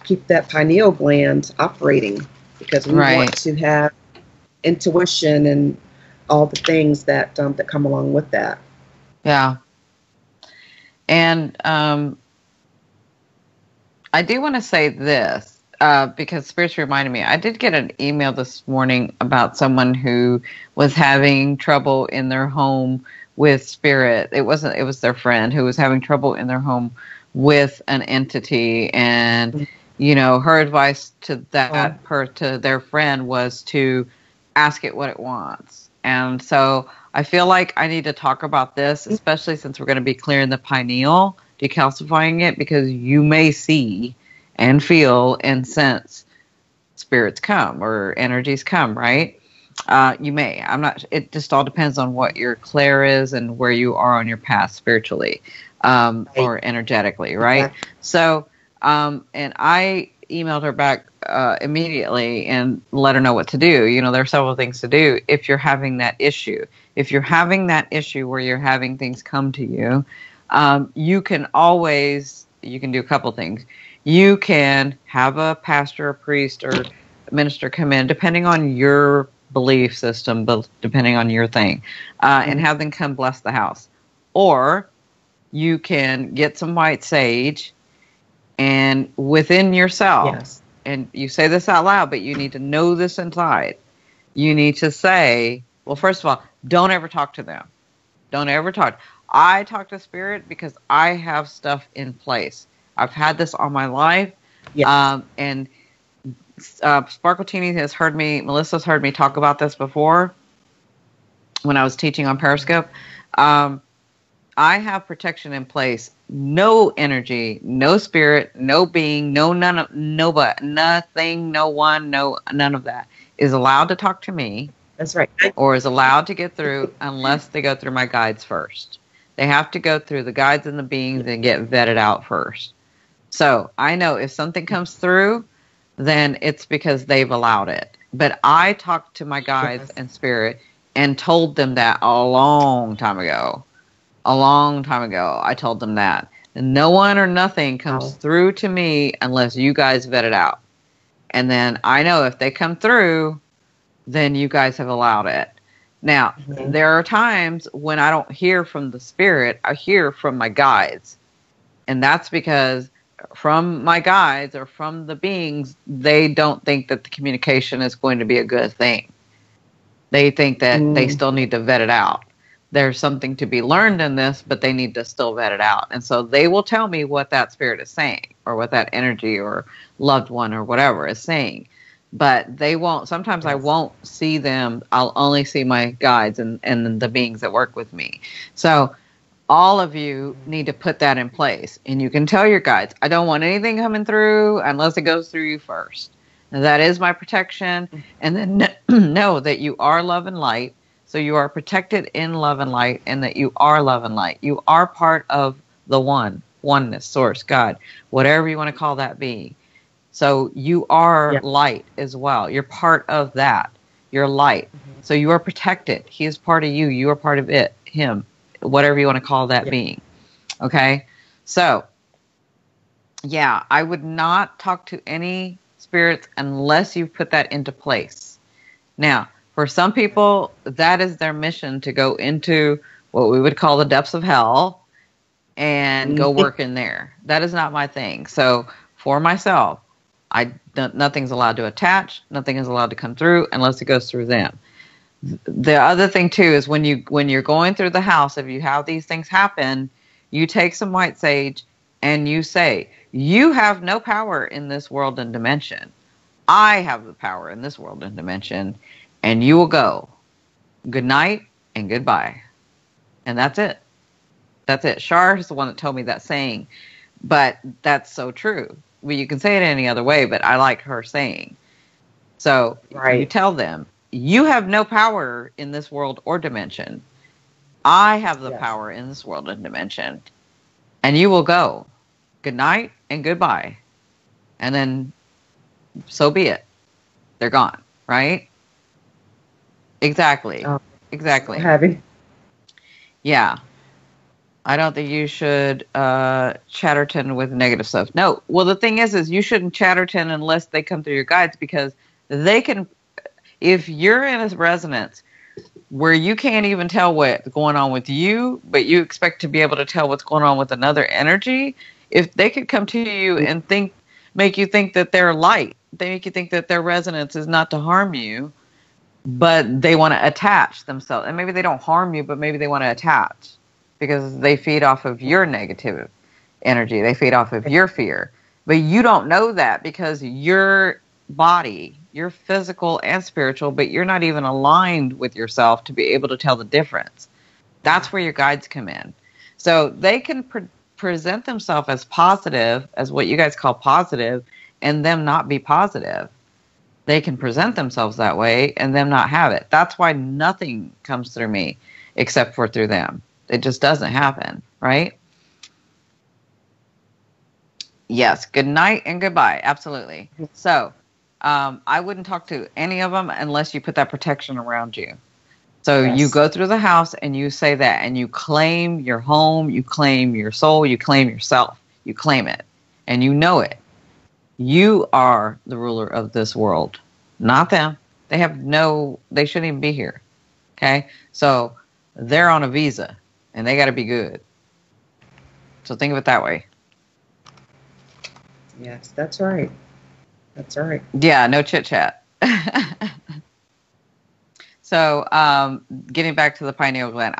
keep that pineal gland operating, because we want to have intuition and all the things that that come along with that. Yeah. And I do want to say this, because Spirit's reminded me, I did get an email this morning about someone who was having trouble in their home with spirit. It was their friend who was having trouble in their home with an entity, and her advice to to their friend was to ask it what it wants. And so I feel like I need to talk about this, especially since we're going to be clearing the pineal, decalcifying it, because you may see and feel and sense spirits come or energies come, right? You may. I'm not. It just all depends on what your clair is and where you are on your path spiritually, or energetically, right? Exactly. So, and I emailed her back immediately and let her know what to do. There are several things to do if you're having that issue. If you're having that issue where you're having things come to you, you can do a couple things. You can have a pastor, a priest, or a minister come in, depending on your belief system, but depending on your thing, and have them come bless the house. Or you can get some white sage, and within yourself, and you say this out loud, but you need to know this inside. You need to say, well, first of all, don't ever talk to them. Don't ever talk. I talk to spirit because I have stuff in place. I've had this all my life. And Sparkletini has heard me, Melissa's heard me talk about this before when I was teaching on Periscope. I have protection in place. No energy, no spirit, no being, nothing, no one, none of that is allowed to talk to me. That's right. Or is allowed to get through unless they go through my guides first. They have to go through the guides and the beings and get vetted out first. So I know if something comes through, then it's because they've allowed it. But I talked to my guides and spirit and told them that a long time ago. I told them that. And no one or nothing comes through to me unless you guys vet it out. And then I know if they come through, then you guys have allowed it. Now, there are times when I don't hear from the spirit, I hear from my guides. And that's because from my guides or from the beings, they don't think that the communication is going to be a good thing. They think that they still need to vet it out. There's something to be learned in this, but they need to still vet it out. And so they will tell me what that spirit is saying, or what that energy or loved one or whatever is saying. But they won't. Sometimes I won't see them. I'll only see my guides and the beings that work with me. So all of you need to put that in place. And you can tell your guides, I don't want anything coming through unless it goes through you first. And that is my protection. And then know that you are love and light. So you are protected in love and light, and that you are love and light. You are part of the oneness, source, God, whatever you want to call that being. So you are light as well. You're part of that. You're light. So you are protected. He is part of you. You are part of it, him, whatever you want to call that being. Okay? So, yeah, I would not talk to any spirits unless you put that into place. Now, for some people, that is their mission, to go into what we would call the depths of hell and go work in there. That is not my thing. So for myself, nothing's allowed to attach. Nothing is allowed to come through unless it goes through them. The other thing too is when you're going through the house, if you have these things happen, you take some white sage and you say, you have no power in this world and dimension. I have the power in this world and dimension, and you will go. Good night and goodbye. And that's it. That's it. Shar is the one that told me that saying, but that's so true. Well, you can say it any other way, but I like her saying. So you tell them, you have no power in this world or dimension. I have the Yes. power in this world and dimension. And you will go. Good night and goodbye. And then so be it. They're gone, right? Exactly. Oh, Exactly. so heavy. Yeah. I don't think you should chatterton with negative stuff. No. Well, the thing is you shouldn't chatterton unless they come through your guides, because they can, if you're in a resonance where you can't even tell what's going on with you, but you expect to be able to tell what's going on with another energy, if they could come to you and make you think that they're light, they make you think that their resonance is not to harm you, but they want to attach themselves. And maybe they don't harm you, but maybe they want to attach because they feed off of your negative energy. They feed off of your fear. But you don't know that because your body, you're physical and spiritual, but you're not even aligned with yourself to be able to tell the difference. That's where your guides come in. So they can present themselves as positive, as what you guys call positive, and them not be positive. They can present themselves that way and them not have it. That's why nothing comes through me except for through them. It just doesn't happen, right? Yes. Good night and goodbye. Absolutely. So I wouldn't talk to any of them unless you put that protection around you. So Yes. you go through the house and you say that, and you claim your home, you claim your soul, you claim yourself, you claim it, and you know it. You are the ruler of this world, not them. They shouldn't even be here. Okay. So they're on a visa and they got to be good. So think of it that way. Yes, that's right. That's right. Yeah. No chit chat. So, getting back to the pineal gland,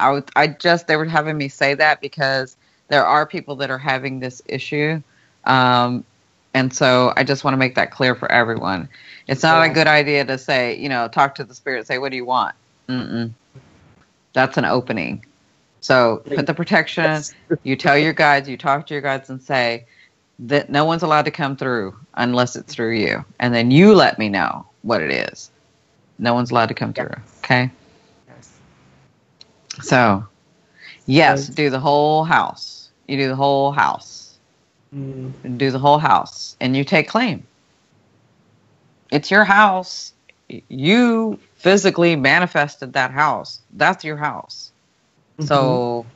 they were having me say that because there are people that are having this issue. And so I just want to make that clear for everyone. It's not a good idea to say, talk to the spirit, say, what do you want? Mm-mm. That's an opening. So put the protection, you tell your guides, you talk to your guides and say that no one's allowed to come through unless it's through you. And then you let me know what it is. No one's allowed to come through. Okay. Yes. So, yes, do the whole house. You do the whole house. Do the whole house. And you take claim. It's your house. You physically manifested that house. That's your house. Mm-hmm. So,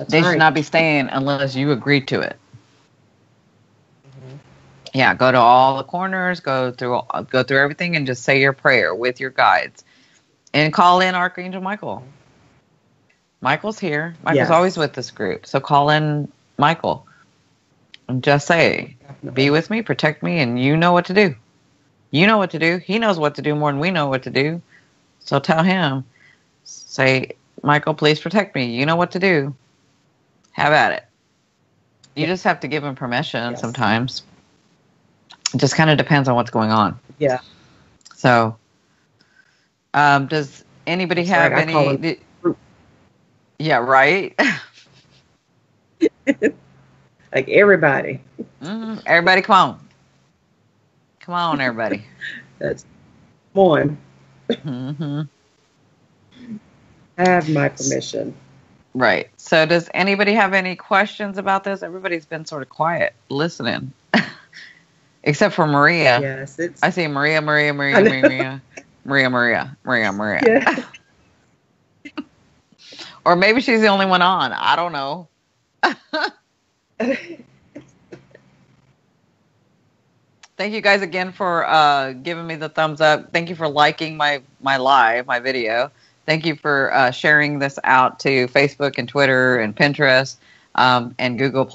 they should not be staying unless you agree to it. Yeah, go to all the corners, go through everything, and just say your prayer with your guides, and call in Archangel Michael. Michael's here. Michael's always with this group, so call in Michael and just say, "Be with me, protect me," and you know what to do. You know what to do. He knows what to do more than we know what to do. So tell him, say, "Michael, please protect me. You know what to do. Have at it." You just have to give him permission sometimes. It just kind of depends on what's going on. Yeah. So, does anybody have any? Yeah, right. Like everybody. Mm-hmm. Everybody, come on, everybody. That's one. Mm-hmm. Have my permission. Right. So, does anybody have any questions about this? Everybody's been sort of quiet, listening. Except for Maria. Yes, I see Maria. Yeah. Or maybe she's the only one on. I don't know. Thank you guys again for giving me the thumbs up. Thank you for liking my video. Thank you for sharing this out to Facebook and Twitter and Pinterest and Google+.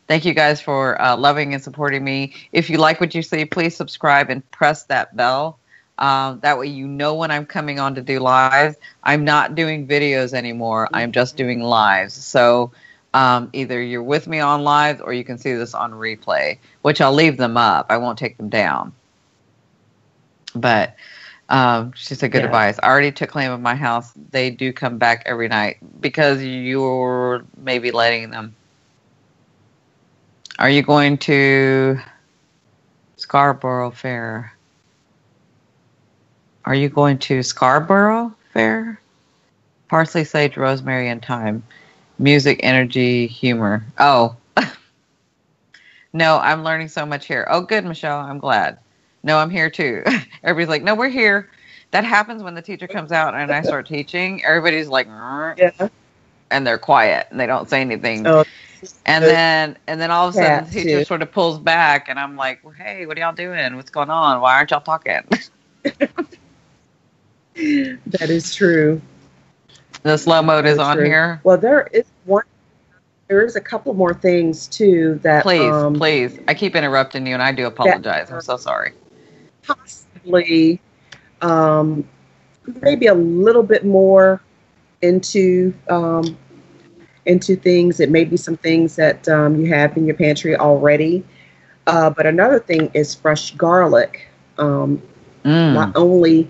Thank you guys for loving and supporting me. If you like what you see, please subscribe and press that bell. That way you know when I'm coming on to do lives. I'm not doing videos anymore. I'm just doing lives. So either you're with me on lives or you can see this on replay, which I'll leave them up. I won't take them down. But she said good advice. I already took claim of my house. They do come back every night because you're maybe letting them. Are you going to Scarborough Fair? Are you going to Scarborough Fair? Parsley, sage, rosemary, and thyme. Music, energy, humor. Oh. No, I'm learning so much here. Oh, good, Michelle. I'm glad. No, I'm here too. Everybody's like, no, we're here. That happens when the teacher comes out and I start teaching. Everybody's like, Yeah. and they're quiet and they don't say anything. Oh, And then all of a sudden the teacher too. sort of pulls back and I'm like, well, hey, what are y'all doing? What's going on? Why aren't y'all talking? That is true. The slow mode is on here. Well, there is a couple more things too that please. I keep interrupting you and I do apologize. I'm so sorry. Possibly maybe a little bit more into things. It may be some things that you have in your pantry already. But another thing is fresh garlic. Not only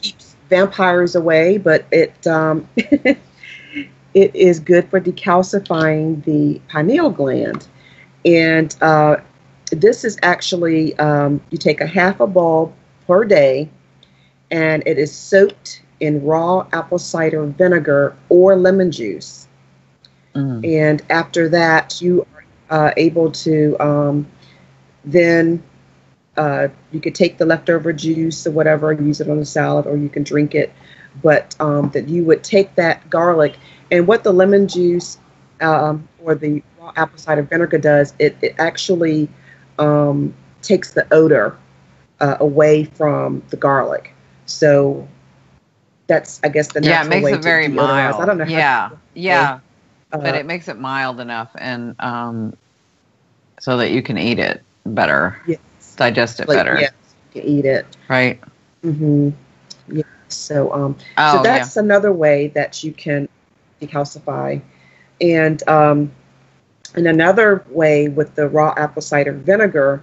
keeps vampires away, but it it is good for decalcifying the pineal gland. And this is actually, you take a half a bulb per day, and it is soaked in raw apple cider vinegar or lemon juice. And after that, you are able to then you could take the leftover juice or whatever, use it on a salad, or you can drink it. But that you would take that garlic, and what the lemon juice or the raw apple cider vinegar does, it actually takes the odor away from the garlic. So that's, I guess, the natural way. Yeah, it makes it very mild. I don't know. Yeah. But it makes it mild enough, and so that you can eat it better. Yes. Digest it better. Yes, you can eat it. Right. Mm-hmm. Yeah. So that's another way that you can decalcify. And another way with the raw apple cider vinegar,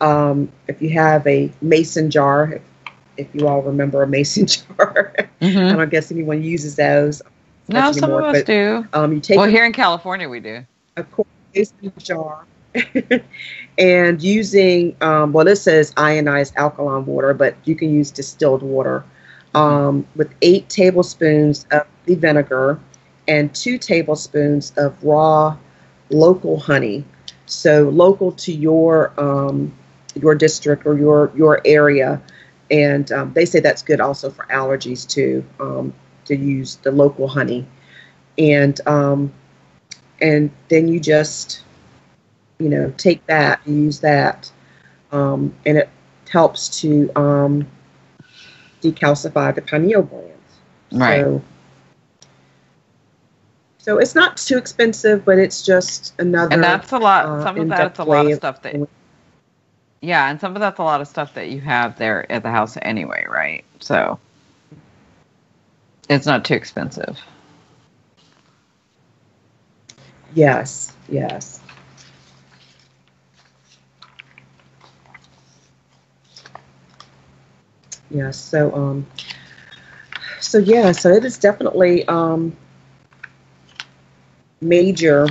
if you have a mason jar, if you all remember a mason jar, I don't guess anyone uses those. No, some of us do. You take here in California we do. A mason jar. And using, it says ionized alkaline water, but you can use distilled water, with 8 tablespoons of the vinegar and 2 tablespoons of raw local honey. So local to your district or your area. And they say that's good also for allergies too, to use the local honey. And then you just, take that, use that, and it helps to decalcify the pineal gland. Right. So it's not too expensive, but it's just another. And that's a lot. Some of that's a lot of stuff that. Yeah, and some of that's a lot of stuff that you have there at the house anyway, right? So it's not too expensive. Yes. Yes. Yes. So it is definitely major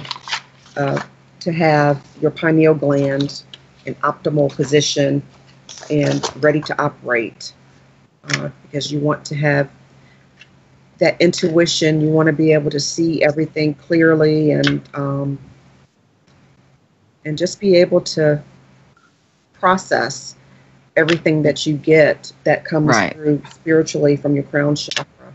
to have your pineal gland in optimal position and ready to operate, because you want to have that intuition. You want to be able to see everything clearly and just be able to process everything that you get that comes through spiritually from your crown chakra.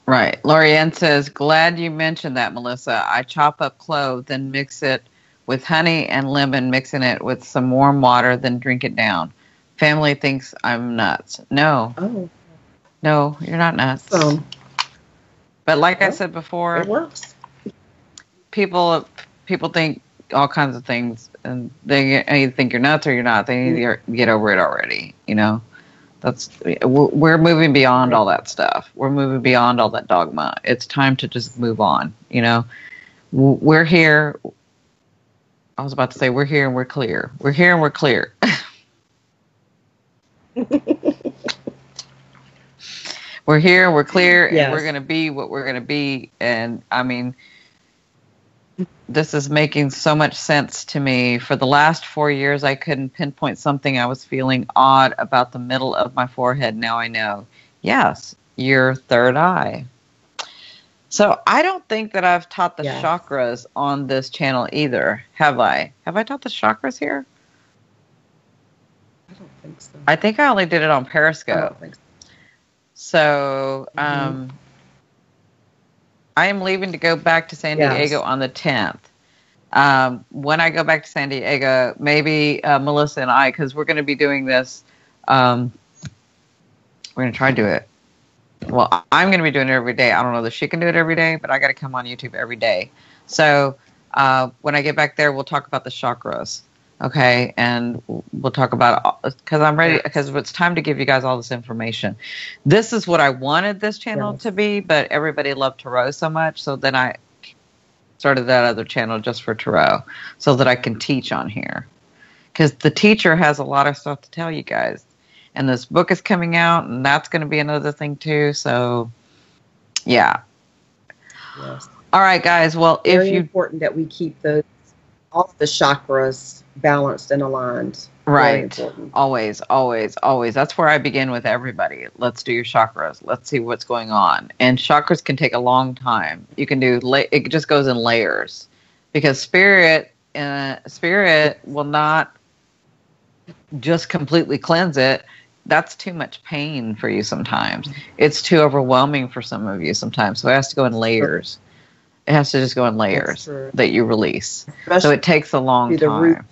Right. Lorianne says, glad you mentioned that, Melissa. I chop up clove, then mix it with honey and lemon, mixing it with some warm water, then drink it down. Family thinks I'm nuts. No. Oh. No, you're not nuts. But like I said before, it works. People think all kinds of things, and they either think you're nuts or you're not. They need to get over it already. We're moving beyond all that stuff. We're moving beyond all that dogma. It's time to just move on. We're here. I was about to say we're here and we're clear. We're here and we're clear. We're here and we're clear, and we're going to be what we're going to be. And I mean, this is making so much sense to me. For the last 4 years, I couldn't pinpoint something. I was feeling odd about the middle of my forehead. Now I know. Yes, your third eye. So I don't think that I've taught the chakras on this channel either, have I? Have I taught the chakras here? I don't think so. I think I only did it on Periscope. I don't think so. So I am leaving to go back to San Diego on the 10th. When I go back to San Diego, maybe Melissa and I, because we're going to be doing this, we're going to try to do it. Well, I'm going to be doing it every day. I don't know that she can do it every day, but I got to come on YouTube every day. So when I get back there, we'll talk about the chakras. Okay, and we'll talk about, because I'm ready, because it's time to give you guys all this information. This is what I wanted this channel to be, but everybody loved tarot so much, so then I started that other channel just for tarot, so that I can teach on here. Because the teacher has a lot of stuff to tell you guys. And this book is coming out, and that's going to be another thing too, so yeah. Yes. All right, guys, well, Very important that we keep all of the chakras balanced and aligned. Right. Always, always, always. That's where I begin with everybody. Let's do your chakras. Let's see what's going on. And chakras can take a long time. You can do, it just goes in layers, because spirit will not just completely cleanse it. That's too much pain for you sometimes. It's too overwhelming for some of you sometimes. So it has to go in layers. It has to just go in layers that you release. Especially so it takes a long time.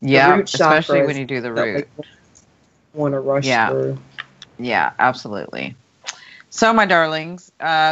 Yeah, especially when you do the root. Want to rush through. Yeah, absolutely. So, my darlings,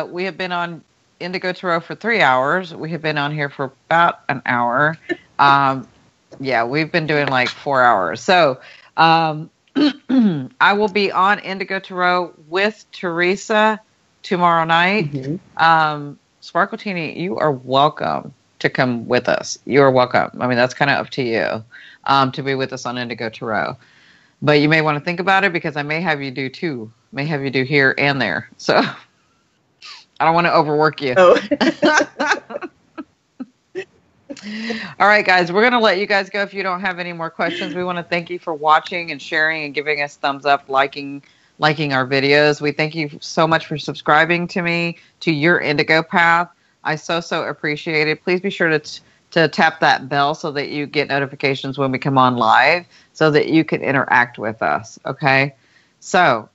we have been on Indigo Tarot for 3 hours. We have been on here for about an hour. Yeah, we've been doing like 4 hours. So, I will be on Indigo Tarot with Teresa tomorrow night. Mm-hmm. Sparkletini, you are welcome to come with us. You are welcome. I mean, that's kind of up to you to be with us on Indigo Tarot. But you may want to think about it, because I may have you do two. May have you do here and there. So I don't want to overwork you. Oh. All right, guys, we're going to let you guys go if you don't have any more questions. We want to thank you for watching and sharing and giving us thumbs up, liking our videos. We thank you so much for subscribing to me, to your Indigo path. I so appreciate it. Please be sure to tap that bell so that you get notifications when we come on live, so that you can interact with us. Okay. So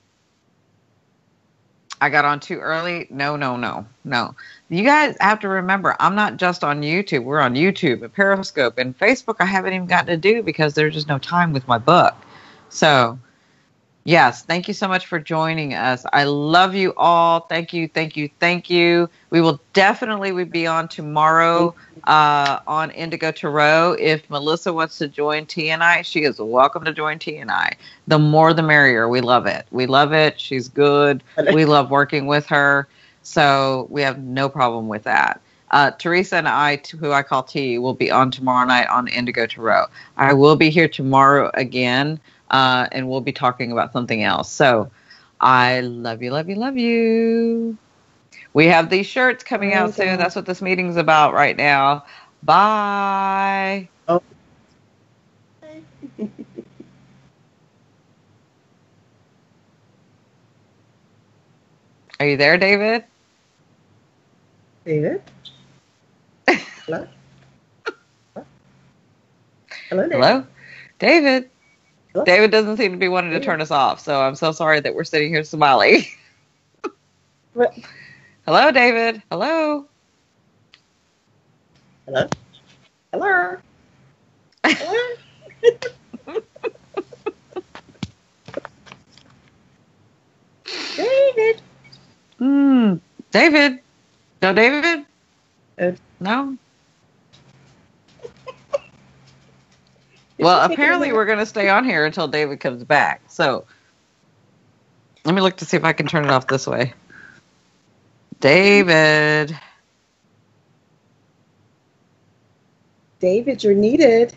I got on too early. No. You guys have to remember, I'm not just on YouTube. We're on YouTube and Periscope and Facebook. I haven't even gotten to do, because there's just no time with my book. So yes, thank you so much for joining us. I love you all. Thank you. We will definitely be on tomorrow on Indigo Tarot. If Melissa wants to join T and I, she is welcome to join T and I. The more the merrier. We love it. She's good. We love working with her. So we have no problem with that. Teresa and I, who I call T, will be on tomorrow night on Indigo Tarot. I will be here tomorrow again. And we'll be talking about something else. So I love you. We have these shirts coming out soon. That's what this meeting's about right now. Bye. Oh. Are you there, David? David? Hello? Hello, David. Hello? David? David doesn't seem to be wanting to turn us off, so I'm so sorry that we're sitting here smiling. What? Hello, David. Hello. Hello. Hello. Hello. David. David. No, David? No? Well, apparently we're going to stay on here until David comes back. So let me look to see if I can turn it off this way. David. David, you're needed.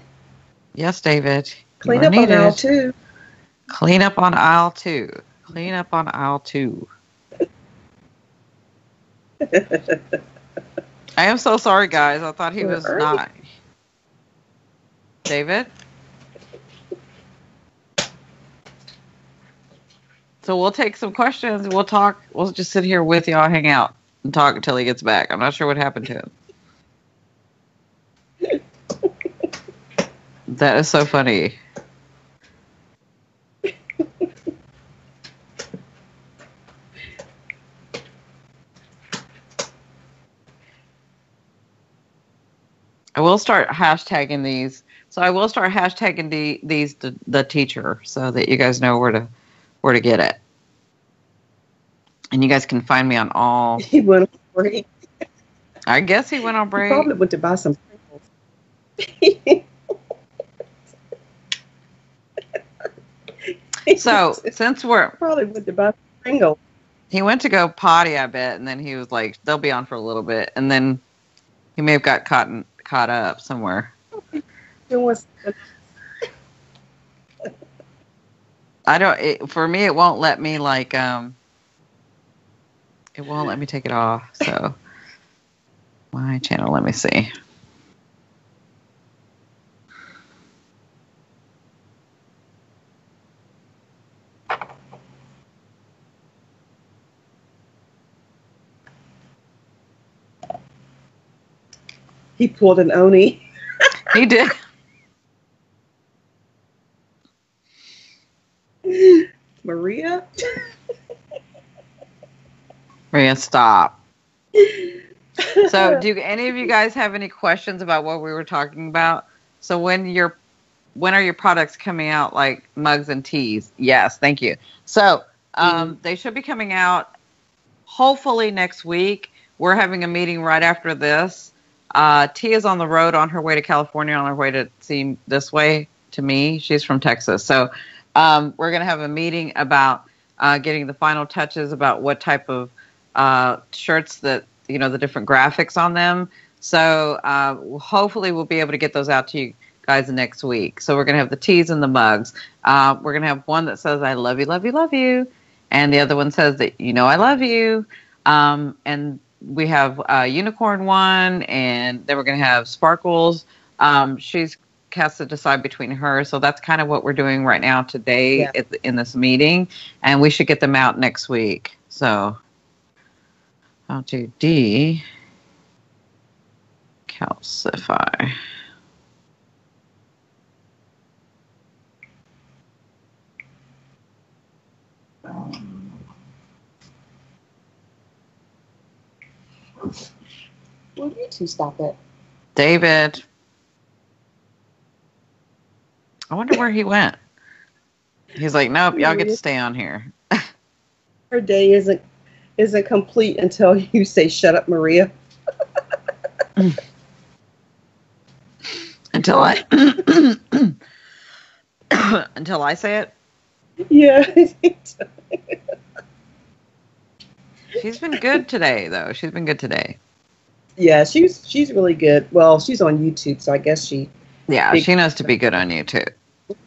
Yes, David. Clean up on aisle 2. Clean up on aisle 2. Clean up on aisle 2. I am so sorry, guys. I thought he We're was early. not. David? So we'll take some questions. We'll talk. We'll just sit here with y'all, hang out, and talk until he gets back. I'm not sure what happened to him. That is so funny. I will start hashtagging these. So I will start hashtagging these the teacher so that you guys know where to get it. And you guys can find me on all. He went on break. I guess he went on He break. probably went to buy some sprinkles. So since we're probably went to buy some sprinkles. he went to go potty, I bet, and then he was like, "They'll be on for a little bit," and then he may have got caught up somewhere. I don't. For me, it won't let me like it won't let me take it off. So my channel. Let me see. He pulled an Oni. He did. Maria? Maria, stop. So, do any of you guys have any questions about what we were talking about? So, when are your products coming out, like mugs and teas? Yes, thank you. So, they should be coming out hopefully next week. We're having a meeting right after this. Tia is on the road on her way to California, on her way to see this way to me. She's from Texas. So we're going to have a meeting about getting the final touches about what type of shirts that, the different graphics on them. So hopefully we'll be able to get those out to you guys next week. So we're going to have the teas and the mugs. We're going to have one that says, I love you, love you, love you. And the other one says that, I love you. And we have a unicorn one, and then we're going to have sparkles. She's has to decide between her. So that's kind of what we're doing right now today in this meeting. And we should get them out next week. So I'll do decalcify. Will you two stop it? David. I wonder where he went. He's like, nope, y'all get to stay on here. Her day isn't complete until you say, shut up, Maria. Until I until I say it? Yeah. She's been good today, though. She's been good today. Yeah, she's really good. Well, she's on YouTube, so I guess she... Yeah, she knows to be good on YouTube.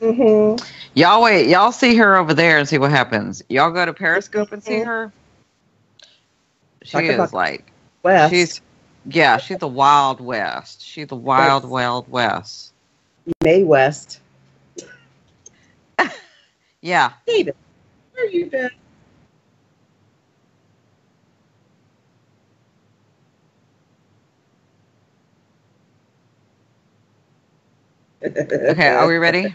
Mm-hmm. Y'all wait. Y'all see her over there and see what happens. Y'all go to Periscope and see her. She is like... West. She's the Wild West. She's the Wild West. May West. Yeah. David, where you been? Okay, are we ready?